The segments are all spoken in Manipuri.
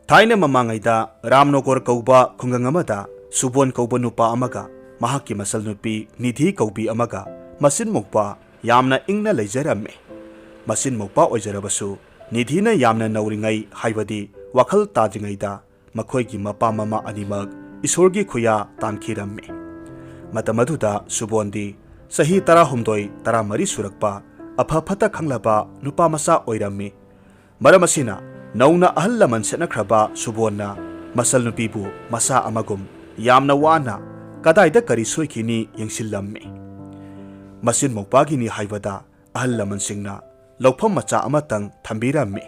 Thaina mamangayda Ramnokor kauba khungang amada Subon kauba nupa amaga mahakki masal nupi Nidhi kaubi amaga masin mokpa yamna ingna leijaramme. Masin mokpa oijarabasu Nidhina yamna nauringai haibadi wakhal tadringayda makhoigi mapa mama animag isorgi khuya tankiramme. Matamaduda Subondi sahi tara humdoi tara mari surakpa apha phata khanglaba nupa masa oirammi. Maramasina nauna ahal laman senakhraba Subonna masal nupibu masa amagum yamna wana kadaida kari soikini yengsillamme. Masin mokpagini haibada ahal laman singna laupham macha amatang thambiramme.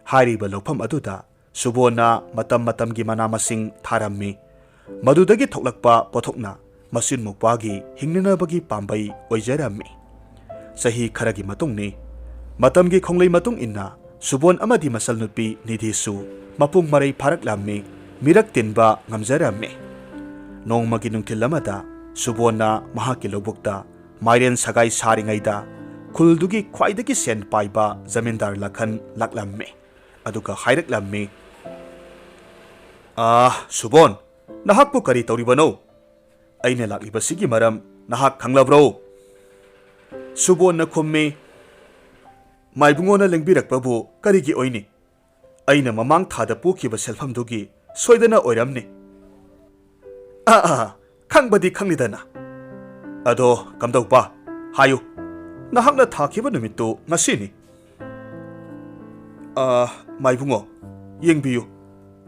Hariba laupham aduda Subonna matam matamgi mana masing tharammi. Madudagi thoklakpa pothokna masin mokpagi hingnanabagi pambai oijarammi. Sahi kharagi matungni matamgi khonglei matung inna Subon amadi masal nupi Nidhisu mapung maray paraklammi mirak tinba ngamjarammi. Nongmagi nungthil amada Subonna mahakki lobukta Mairen sagai saringayda khuldugi khwaidagi sen paiba zamindar lakhan laklammi. Aduga hairaklammi. Subon, nahakpu kari tauribano? Aina laklibasigi maram nahak khanglabro? Subon na khummi. Maibungona lengbirakpabu karigi oini. Aina mamang thada pukiba selfamdugi soidana oiramni. Khangbadi khanglidana. Ado kamdaupa hayu. Nahakna thakiba numittu ngasini. Maibungo yengbiyu.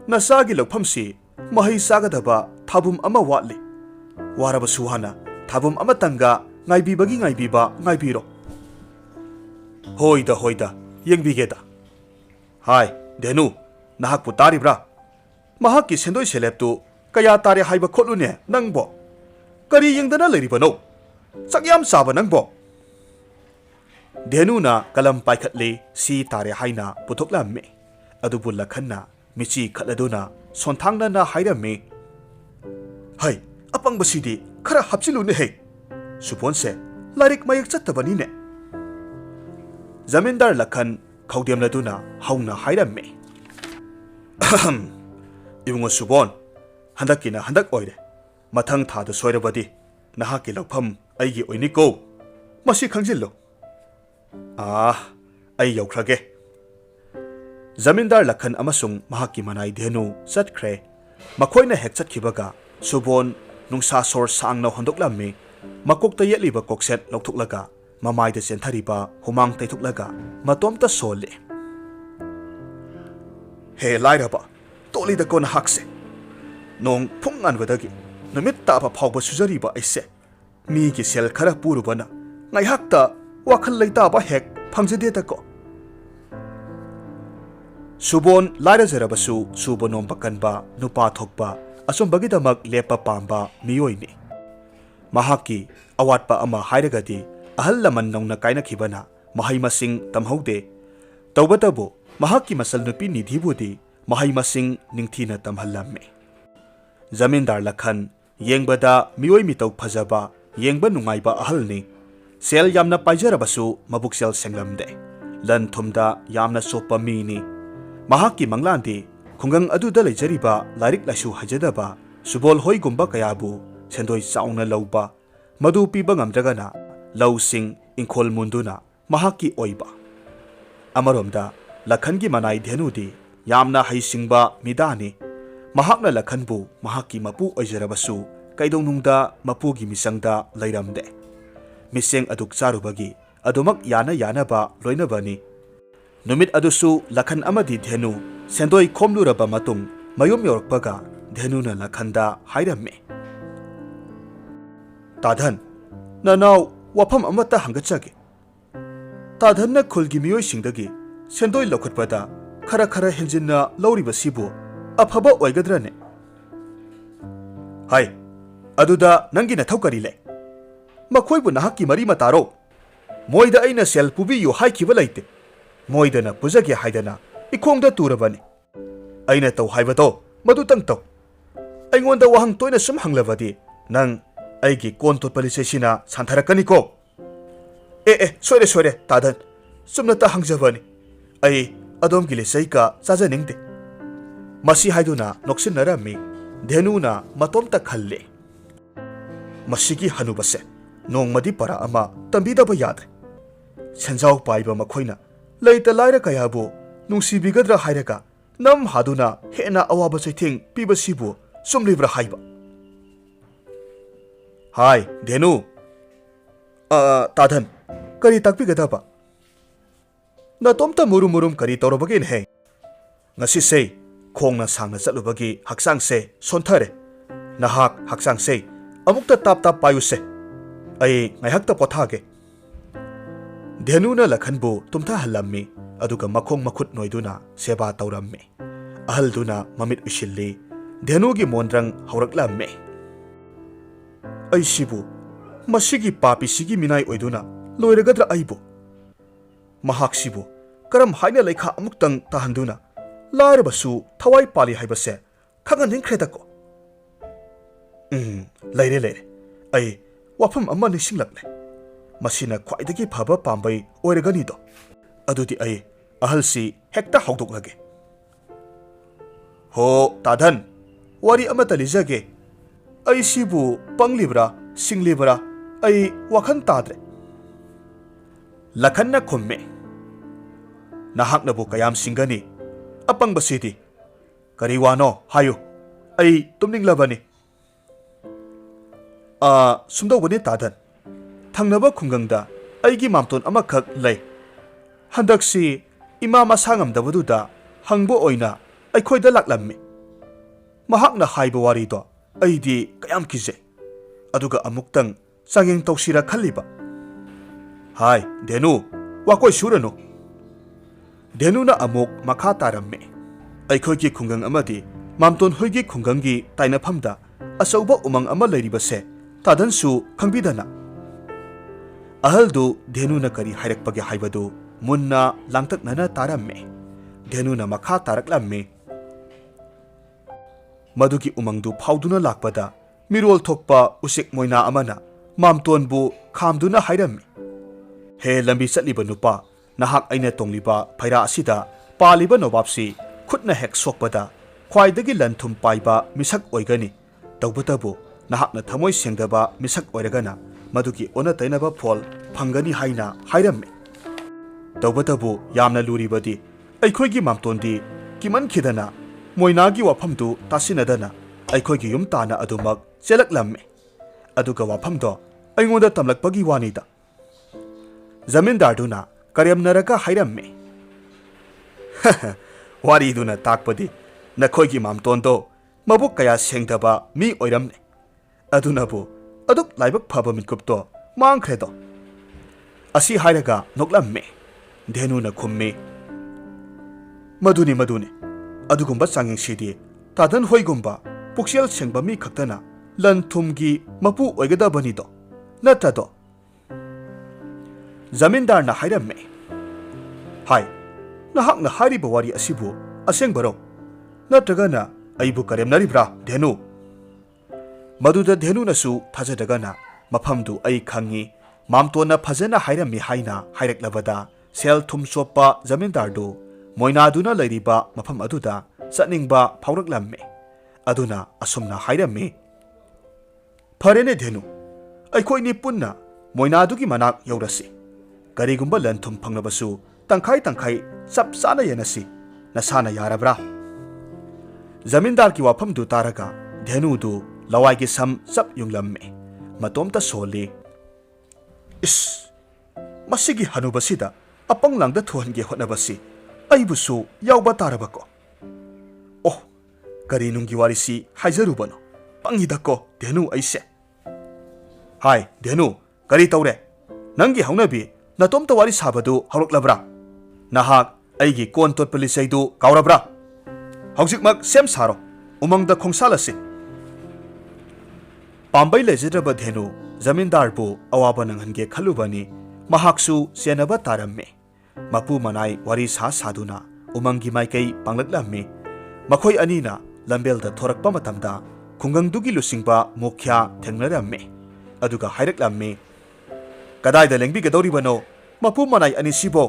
Nasagi lakphamsi mahai sagadaba thabum ama watli. Waraba suhana thabum ama tanga ngaibiba ngaibiro. Hoida yengbigeda. Hai Denu nahakpu taribra. Mahakki sendoi seleptu kaya tare haiba khotlune nangbo. Kari yengdana leribano. Sakyam saba nangbo. Denu na kalam paikhatle si tare haina puthoklamme. Adubu lakhanna michi khatladuna sonthangna na hairamme. Hai apang basidi khara hapchilune he. Suponse larik mayak chattabanine. Zamindar lakhan khawdemladuna hauna hairamme. Ibungo Subon handakina handak oire. Mathang thada soirabadi nahaki lakpham aigi oiniko. Masi khangjillo. Ai yaukrage. Zamindar lakhan amasung mahaki manai Dhenu chatkre. Makhoina hek chatkibaga Subon nungsa sor sangna hondoklammi. Makokta yetliba kokset loktuklaga Mamaida senthariba humang taithuklaga matomta sole. He lairaba toli da kona hakse. Nong phungan wadagi numit tapa phawba sujariba aise. Mi ki sel khara purubana ngai hakta wakhal leitaba hek phangjade ta ko. Subon laira jarabasu subonom bakanba nupa thokba asombagi damak lepa pamba miyoini. Mahaki awatpa ama hairagadi ahal laman nongna kaina khibana mahai masing tamhaude. Tawbatabu mahakki masal nupi Nidhibudi mahai masing ningthina tamhallamme. Zamindar lakhan yengbada miyoi mitau phajaba yengba nungaiba ahalni. Sel yamna paijarabasu mabuksel senglamde. Lan thumda yamna sopa mini. Mahakki manglandi khungang aduda leijariba larik laisu hajadaba Subol hoigumba kayabu sendoi sauna lauba madu piba ngamdragana lau sing ingkhol munduna mahaki oiba. Amaromda lakhangi manai Dhenudi yamna haisingba midani. Mahakna lakhanbu mahaki mapu oijarabasu kaidongnungda mapugi misangda leiramde. Miseng aduk charubagi adumak yana ba loinabani. Numit adusu lakhan amadi Dhenu sendoi khomluraba matung mayum yorokpaga Dhenuna lakhanda hairamme. Tadhan nanau wafam amata hangachage. Tadhanna khulgi miyoi singdagi sendoi lokhatpada khara henjinna lauriba sibu afaba oigadrane. Hai aduda nangi nathau kari le. Makhoibu nahakki mari mataro. Moida aina sel pubiyu haikiba laite. Moidana pujage haidana ikhongda turabani. Aina tau haibado madu tang tau. Aingonda wahang toina sum hanglabadi nang aigi kontot palisesina santharakani ko. Soire Tadhan sumna ta hangjabani. Ai adom gile saika sajaningde. Masi haiduna noksinarami Dhenuna matomta khalle masigi hanubase nongmadi para ama tambidaba yadre senjau paiba makhoina leita laira kayabu nungsibigadra hairaga nam haduna hena awaba chaithing pibasibu sumlibra haiba Hai Dhenu Tadhan kari takpigadaba natomta murum kari torobagin he ngasi sei khongna sangna chatlubagi haksang se sonthare nahak haksang se amukta tap payuse ai ngaihakta pothage Dhenuna lakhanbu tumtha halammi aduga makhong makhut noiduna seba taurammi ahalduna mamit ushilli Dhenugi mondrang hauraklammi ai sibu masigi papi sigi minai oiduna loiragadra aibu mahak sibu karam haina lekha amuktang tahanduna Larabasu thawai pali haibase khangan hingkhredako leire ai wafam amma nisinglagne masina khwaidagi phaba pambai oiragani do adudi ai ahalsi hekta hawdoklage ho tadhan wari amata lijage ai sibu panglibra singlibra ai wakhan tadre lakhanna khomme nahaknabu kayam singani apang basidi kariwano hayo ai tumninglabani sumdawani tadhan thangnaba khungangda aigi mamton amakhak lei handaksi ima masangamdabuda hangbo oina aikhoida laklammi mahakna haiba wari do aidi kayam kije aduga amuktang sangeng tawsira khaliba Hai Dhenu wakoi surano Dhenuna amuk makha taramme aikhoigi khungang amadi mamton hoigi khungangi tainaphamda asauba umang ama leiribase tadansu khangbidana ahaldu Dhenuna kari hairakpage haibadu munna langtaknana taramme Dhenuna makha taraklamme madugi umangdu phauduna lakpada mirol thokpa usik moina amana mamtonbu khamduna hairamme he lambi chatliba nupa nahak aina tongliba phaira asida paliba nobapsi khutna hek sokpada khwaidagi lanthum paiba misak oigani tawbatabu nahakna thamoi sengdaba misak oiragana madugi ona tainaba phol phangani haina hairamme tawbatabu yamna luribadi aikhoigi mamtondi kiman khidana moinagi wafamdu tasinadana aikhoigi yum tana adumak chelaklamme aduga wafamdo aingoda tamlakpagi wanida zamindarduna Karyamnaraka hairamme wariduna takpadi nakhoigi mamtondo mabuk kaya sengdaba mi oiramne adunabu aduk laibak phaba mitkupto mangkhredo asi hairaga noklamme Dhenuna khumme maduni adugumba sangeng sidi tadan hoigumba puksel sengba mi khaktana lan thumgi mapu oigadabani do natado Zamindar na hairamme Hai nahakna hairiba wari asibu asengbaro natragana aibu karemnaribra Dhenu maduda Dhenuna su thajadagana mafamdu ai khangi mamtona phajana hairammi haina haireklabada sel thum sopa zamindardu moinaduna leiriba mafam aduda chatningba phauраklamme aduna asumna hairammi Pharene Dhenu aikhoini punna moinadugi manak yaurasi Karigumba lanthum phangnabasu tangkhai chap chana yanasi nasana yarabra Zamindar ki wafamdu taraga Dhenu du lawai ki sam chap yunglamme matomta soli is masigi hanubasida apang langda thuange hotnabasi aibusu yauba tarabako oh kari nungi warisi haijarubano pangidako Dhenu aise Hai Dhenu kari tawre nangi haunabi natomta wari sabadu hauruklabra nahak aigi kon tot polisaidu kaurabra haujikmak sem saro umangda khongsalasi pambai lejidraba Dhenu zamindarbu awaba nanghange khalubani mahaksu senaba taramme mapu manai wari sa saduna umangi maikai panglaklamme makhoi anina lambelda thorakpa matamda khungangdugi lusingba mukhya thengnaramme aduga haireklamme Kadai lengbi gadoribano mapu manai anisibo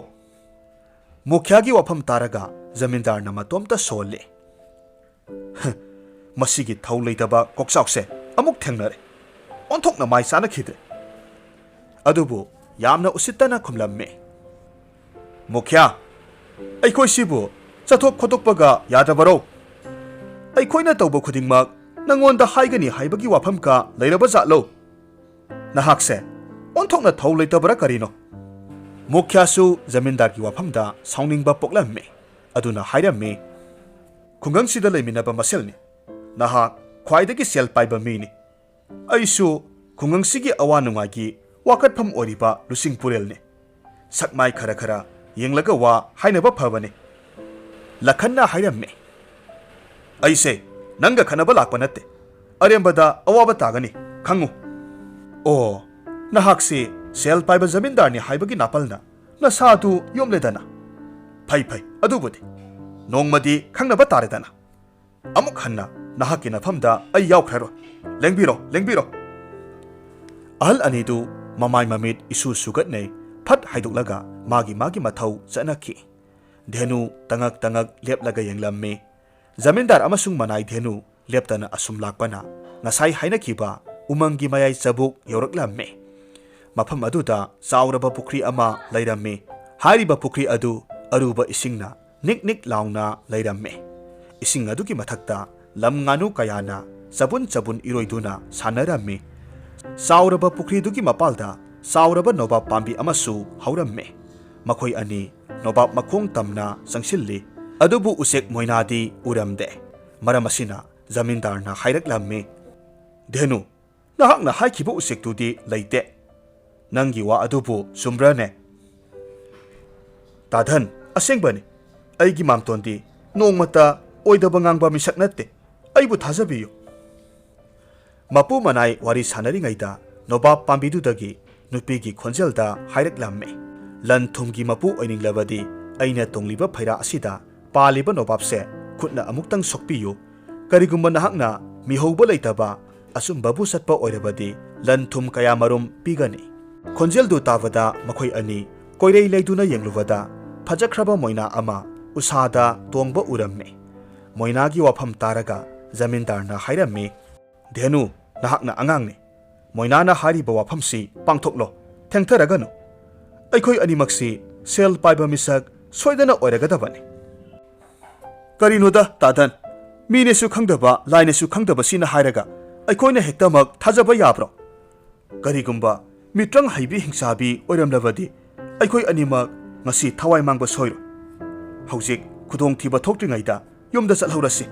Mukhyagi wafam taraga zamindar na matomta sole ꯃꯁꯤꯒꯤ ꯊꯧ ꯂꯩꯇꯕ ꯀꯣꯛꯆꯥꯎꯁꯦ ꯑꯃꯨꯛ ꯊꯦꯡꯅꯔꯦ ꯑꯣꯟꯊꯣꯛꯅ ꯃꯥꯏ ꯆꯥꯅꯈꯤꯗ꯭ꯔꯦ ꯑꯗꯨꯕꯨ ꯌꯥꯝꯅ ꯎꯁꯤꯠꯇꯅ ꯈꯨꯝꯂꯝꯃꯤ ꯃꯨꯈ꯭ꯌꯥ ꯑꯩꯈꯣꯏꯁꯤꯕꯨ ꯆꯠꯊꯣꯛ ꯈꯣꯠꯇꯣꯛꯄꯒ ꯌꯥꯗꯕꯔꯣ ꯑꯩꯈꯣꯏꯅ ꯇꯧꯕ ꯈꯨꯗꯤꯡꯃꯛ ꯅꯪꯉꯣꯟꯗ ꯍꯥꯏꯒꯅꯤ ꯍꯥꯏꯕꯒꯤ ꯋꯥꯐꯝꯀ ꯂꯩꯔꯕ ꯖꯥꯠꯂꯣ ꯅꯍꯥꯛꯁꯦ ꯑꯣꯟꯊꯣꯛꯅ ꯊꯧ ꯂꯩꯇꯕꯔꯥ ꯀꯔꯤꯅꯣ ꯃꯨꯈ꯭ꯌꯥꯁꯨ ꯖꯃꯤꯟꯗꯥꯔꯒꯤ ꯋꯥꯐꯝꯗ ꯁꯥꯎꯅꯤꯡꯕ ꯄꯣꯛꯂꯝꯃꯤ ꯑꯗꯨꯅ ꯍꯥꯏꯔꯝꯃꯤ ꯈꯨꯡꯒꯪꯁꯤꯗ ꯂꯩꯃꯤꯟꯅꯕ ꯃꯁꯦꯜꯅꯤ ꯅꯍꯥꯛ ꯈ꯭ꯋꯥꯏꯗꯒꯤ ꯁꯦꯜ ꯄꯥꯏꯕ ꯃꯤꯅꯤ ꯑꯩꯁꯨ ꯈꯨꯡꯒꯪꯁꯤꯒꯤ ꯑꯋꯥ ꯅꯨꯡꯉꯥꯏꯒꯤ ꯋꯥꯀꯠꯐꯝ ꯑꯣꯏꯔꯤꯕ ꯂꯨꯆꯤꯡ ꯄꯨꯔꯦꯜꯅꯤ ꯁꯛꯃꯥꯏ ꯈꯔ ꯈꯔ ꯌꯦꯡꯂꯒ ꯋꯥ ꯍꯥꯏꯅꯕ ꯐꯕꯅꯤ ꯂꯈꯟꯅ ꯍꯥꯏꯔꯝꯃꯤ ꯑꯩꯁꯦ ꯅꯪꯒ ꯈꯟꯅꯕ ꯂꯥꯛꯄ ꯅꯠꯇꯦ ꯑꯔꯦꯝꯕꯗ ꯑꯋꯥꯕ ꯇꯥꯒꯅꯤ ꯈꯪꯉꯨ ꯑꯣ ꯅꯍꯥꯛꯁꯤ ꯁꯦꯜ ꯄꯥꯏꯕ ꯖꯃꯤꯟꯗꯥꯔꯅꯤ ꯍꯥꯏꯕꯒꯤ ꯅꯥꯄꯜꯅ ꯅꯁꯥꯗꯨ ꯌꯣꯝꯂꯦꯗꯅ ꯐꯩ ꯐꯩ ꯑꯗꯨꯕꯨꯗꯤ ꯅꯣꯡꯃꯗꯤ ꯈꯪꯅꯕ ꯇꯥꯔꯦꯗꯅ ꯑꯃꯨꯛ ꯍꯟꯅ ꯅꯍꯥꯛꯀꯤ ꯅꯐꯝꯗ ꯑꯩ ꯌꯥꯎꯈ꯭ꯔꯔꯣꯏ ꯂꯦꯡꯕꯤꯔꯣ ꯂꯦꯡꯕꯤꯔꯣ ꯑꯍꯜ ꯑꯅꯤꯗꯨ ꯃꯃꯥꯏ ꯃꯃꯤꯠ ꯏꯁꯨ ꯁꯨꯒꯠꯅꯩ ꯐꯠ ꯍꯥꯏꯗꯣꯛꯂꯒ ꯃꯥꯒꯤ ꯃꯊꯧ ꯆꯠꯅꯈꯤ ꯙꯦꯅꯨ ꯇꯉꯛ ꯇꯉꯛ ꯂꯦꯞꯂꯒ ꯌꯦꯡꯂꯝꯃꯤ ꯖꯃꯤꯟꯗꯥꯔ ꯑꯃꯁꯨꯡ ꯃꯅꯥꯏ ꯙꯦꯅꯨ ꯂꯦꯞꯇꯅ ꯑꯁꯨꯝ ꯂꯥꯛꯄꯅ ꯉꯁꯥꯏ ꯍꯥꯏꯅꯈꯤꯕ ꯎꯃꯪꯒꯤ ꯃꯌꯥꯏ ꯆꯕꯨꯛ ꯌꯧꯔꯛꯂꯝꯃꯤ ꯃꯐꯝ ꯑꯗꯨꯗ ꯆꯥꯎꯔꯕ ꯄꯨꯈ꯭ꯔꯤ ꯑꯃ ꯂꯩꯔꯝꯃꯤ ꯍꯥꯏꯔꯤꯕ ꯄꯨꯈ꯭ꯔꯤ ꯑꯗꯨ ꯑꯔꯨꯕ ꯏꯁꯤꯡꯅ ꯅꯤꯛ ꯅꯤꯛ ꯂꯥꯎꯅ ꯂꯩꯔꯝꯃꯤ ꯏꯁꯤꯡ ꯑꯗꯨꯒꯤ ꯃꯊꯛꯇ ꯂꯝ ꯉꯥꯅꯨ ꯀꯌꯥꯅ ꯆꯕꯨꯟ ꯆꯕꯨꯟ ꯏꯔꯣꯏꯗꯨꯅ ꯁꯥꯟꯅꯔꯝꯃꯤ ꯆꯥꯎꯔꯕ ꯄꯨꯈ꯭ꯔꯤꯗꯨꯒꯤ ꯃꯄꯥꯜꯗ ꯆꯥꯎꯔꯕ ꯅꯣꯕꯥꯞ ꯄꯥꯝꯕꯤ ꯑꯃꯁꯨ ꯍꯧꯔꯝꯃꯤ ꯃꯈꯣꯏ ꯑꯅꯤ ꯅꯣꯕꯥꯞ ꯃꯈꯣꯡ ꯇꯝꯅ ꯆꯪꯁꯤꯜꯂꯤ ꯑꯗꯨꯕꯨ ꯎꯆꯦꯛ ꯃꯣꯏꯅꯥꯗꯤ ꯎꯔꯝꯗꯦ ꯃꯔꯝ ꯑꯁꯤꯅ ꯖꯃꯤꯟꯗꯥꯔꯅ ꯍꯥꯏꯔꯛꯂꯝꯃꯤ ꯙꯦꯅꯨ ꯅꯍꯥꯛꯅ ꯍꯥꯏꯈꯤꯕ ꯎꯆꯦꯛꯇꯨꯗꯤ ꯂꯩꯇꯦ ꯅꯪꯒꯤ ꯋꯥ ꯑꯗꯨꯕꯨ ꯆꯨꯝꯕ꯭ꯔꯅꯦ ꯇꯥꯙꯟ ꯑꯁꯦꯡꯕꯅꯤ ꯑꯩꯒꯤ ꯃꯥꯝꯇꯣꯟꯗꯤ ꯅꯣꯡꯃꯇ ꯑꯣꯏꯗꯕ ꯉꯥꯡꯕ ꯃꯤꯁꯛ ꯅꯠꯇꯦ ꯑꯩꯕꯨ ꯊꯥꯖꯕꯤꯌꯨ ꯃꯄꯨ ꯃꯅꯥꯏ ꯋꯥꯔꯤ ꯁꯥꯟꯅꯔꯤꯉꯩꯗ ꯅꯣꯕꯥꯞ ꯄꯥꯝꯕꯤꯗꯨꯗꯒꯤ ꯅꯨꯄꯤꯒꯤ ꯈꯣꯟꯖꯦꯜꯗ ꯍꯥꯏꯔꯛꯂꯝꯃꯤ ꯂꯟ ꯊꯨꯝꯒꯤ ꯃꯄꯨ ꯑꯣꯏꯅꯤꯡꯂꯕꯗꯤ ꯑꯩꯅ ꯇꯣꯡꯂꯤꯕ ꯐꯩꯔꯥ ꯑꯁꯤꯗ ꯄꯥꯜꯂꯤꯕ ꯅꯣꯕꯥꯞꯁꯦ ꯈꯨꯠꯅ ꯑꯃꯨꯛꯇꯪ ꯁꯣꯛꯄꯤꯌꯨ ꯀꯔꯤꯒꯨꯝꯕ ꯅꯍꯥꯛꯅ ꯃꯤꯍꯧꯕ ꯂꯩꯇꯕ ꯑꯆꯨꯝꯕꯕꯨ ꯆꯠꯄ ꯑꯣꯏꯔꯕꯗꯤ ꯂꯟ ꯊꯨꯝ ꯀꯌꯥ ꯃꯔꯨꯝ ꯄꯤꯒꯅꯤ ꯈꯣꯟꯖꯦꯜꯗꯨ ꯇꯥꯕꯗ ꯃꯈꯣꯏ ꯑꯅꯤ ꯀꯣꯏꯔꯩ ꯂꯩꯗꯨꯅ ꯌꯦꯡꯂꯨꯕꯗ ꯐꯖꯈ꯭ꯔꯕ ꯃꯣꯏꯅꯥ ꯑꯃ ꯎꯁꯥꯗ ꯇꯣꯡꯕ ꯎꯔꯝꯃꯤ ꯃꯣꯏꯅꯥꯒꯤ ꯋꯥꯐꯝ ꯇꯥꯔꯒ ꯖꯃꯤꯟꯗꯥꯔꯅ ꯍꯥꯏꯔꯝꯃꯤ ꯙꯦꯅꯨ ꯅꯍꯥꯛꯅ ꯑꯉꯥꯡꯅꯤ ꯃꯣꯏꯅꯥꯅ ꯍꯥꯏꯔꯤꯕ ꯋꯥꯐꯝꯁꯤ ꯄꯥꯡꯊꯣꯛꯂꯣ ꯊꯦꯡꯊꯔꯒꯅꯨ ꯑꯩꯈꯣꯏ ꯑꯅꯤꯃꯛꯁꯤ ꯁꯦꯜ ꯄꯥꯏꯕ ꯃꯤꯁꯛ ꯁꯣꯏꯗꯅ ꯑꯣꯏꯔꯒꯗꯕꯅꯤ ꯀꯔꯤꯅꯣꯗ ꯇꯥꯙꯟ ꯃꯤꯅꯁꯨ ꯈꯪꯗꯕ ꯂꯥꯏꯅꯁꯨ ꯈꯪꯗꯕ ꯁꯤꯅ ꯍꯥꯏꯔꯒ ꯑꯩꯈꯣꯏꯅ ꯍꯦꯛꯇꯃꯛ ꯊꯥꯖꯕ ꯌꯥꯕ꯭ꯔꯣ ꯀꯔꯤꯒꯨꯝꯕ ꯃꯤꯇ꯭ꯔꯪ ꯍꯩꯕꯤ ꯍꯤꯡꯁꯥꯕꯤ ꯑꯣꯏꯔꯝꯂꯕꯗꯤ ꯑꯩꯈꯣꯏ ꯑꯅꯤꯃꯛ ꯉꯁꯤ ꯊꯋꯥꯏ ꯃꯥꯡꯕ ꯁꯣꯏꯔꯣꯏ ꯍꯧꯖꯤꯛ ꯈꯨꯗꯣꯡꯊꯤꯕ ꯊꯣꯛꯇ꯭ꯔꯤꯉꯩꯗ ꯌꯨꯝꯗ ꯆꯠꯍꯧꯔꯁꯤ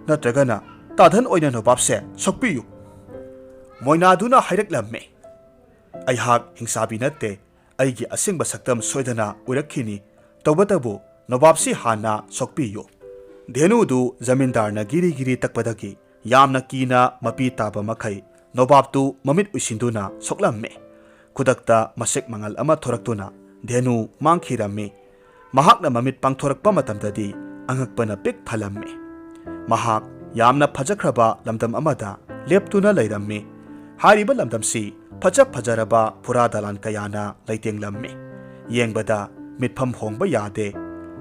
ꯅꯠꯇ꯭ꯔꯒꯅ ꯇꯥꯙꯟ ꯑꯣꯏꯅ ꯅꯣꯕꯥꯞꯁꯦ ꯁꯣꯛꯄꯤꯌꯨ ꯃꯣꯏꯅꯥꯗꯨꯅ ꯍꯥꯏꯔꯛꯂꯝꯃꯤ ꯑꯩꯍꯥꯛ ꯍꯤꯡꯁꯥꯕꯤ ꯅꯠꯇꯦ ꯑꯩꯒꯤ ꯑꯁꯦꯡꯕ ꯁꯛꯇꯝ ꯁꯣꯏꯗꯅ ꯎꯔꯛꯈꯤꯅꯤ ꯇꯧꯕꯇꯕꯨ ꯅꯣꯕꯥꯞꯁꯤ ꯍꯥꯟꯅ ꯁꯣꯛꯄꯤꯌꯨ ꯙꯦꯅꯨꯗꯨ ꯖꯃꯤꯟꯗꯥꯔꯅ ꯒꯤꯔꯤ ꯒꯤꯔꯤ ꯇꯛꯄꯗꯒꯤ ꯌꯥꯝꯅ ꯀꯤꯅ ꯃꯄꯤ ꯇꯥꯕ ꯃꯈꯩ ꯅꯣꯕꯥꯞꯇꯨ ꯃꯃꯤꯠ ꯎꯏꯁꯤꯟꯗꯨꯅ ꯁꯣꯛꯂꯝꯃꯤ ꯈꯨꯗꯛꯇ ꯃꯁꯦꯛ ꯃꯉꯥꯜ ꯑꯃ ꯊꯣꯔꯛꯇꯨꯅ ꯙꯦꯅꯨ ꯃꯥꯡꯈꯤꯔꯝꯃꯤ ꯃꯍꯥꯛꯅ ꯃꯃꯤꯠ ꯄꯥꯡꯊꯣꯔꯛꯄ ꯃꯇꯝꯗꯗꯤ ꯑꯉꯛꯄꯅ ꯄꯤꯛ ꯊꯜꯂꯝꯃꯤ ꯃꯍꯥꯛ ꯌꯥꯝꯅ ꯐꯖꯈ꯭ꯔꯕ ꯂꯝꯗꯝ ꯑꯃꯗ ꯂꯦꯞꯇꯨꯅ ꯂꯩꯔꯝꯃꯤ ꯍꯥꯏꯔꯤꯕ ꯂꯝꯗꯝꯁꯤ ꯐꯖꯔꯕ ꯐꯨꯔꯥ ꯗꯂꯥꯟ ꯀꯌꯥꯅ ꯂꯩꯇꯦꯡꯂꯝꯃꯤ ꯌꯦꯡꯕꯗ ꯃꯤꯠꯐꯝ ꯍꯣꯡꯕ ꯌꯥꯗꯦ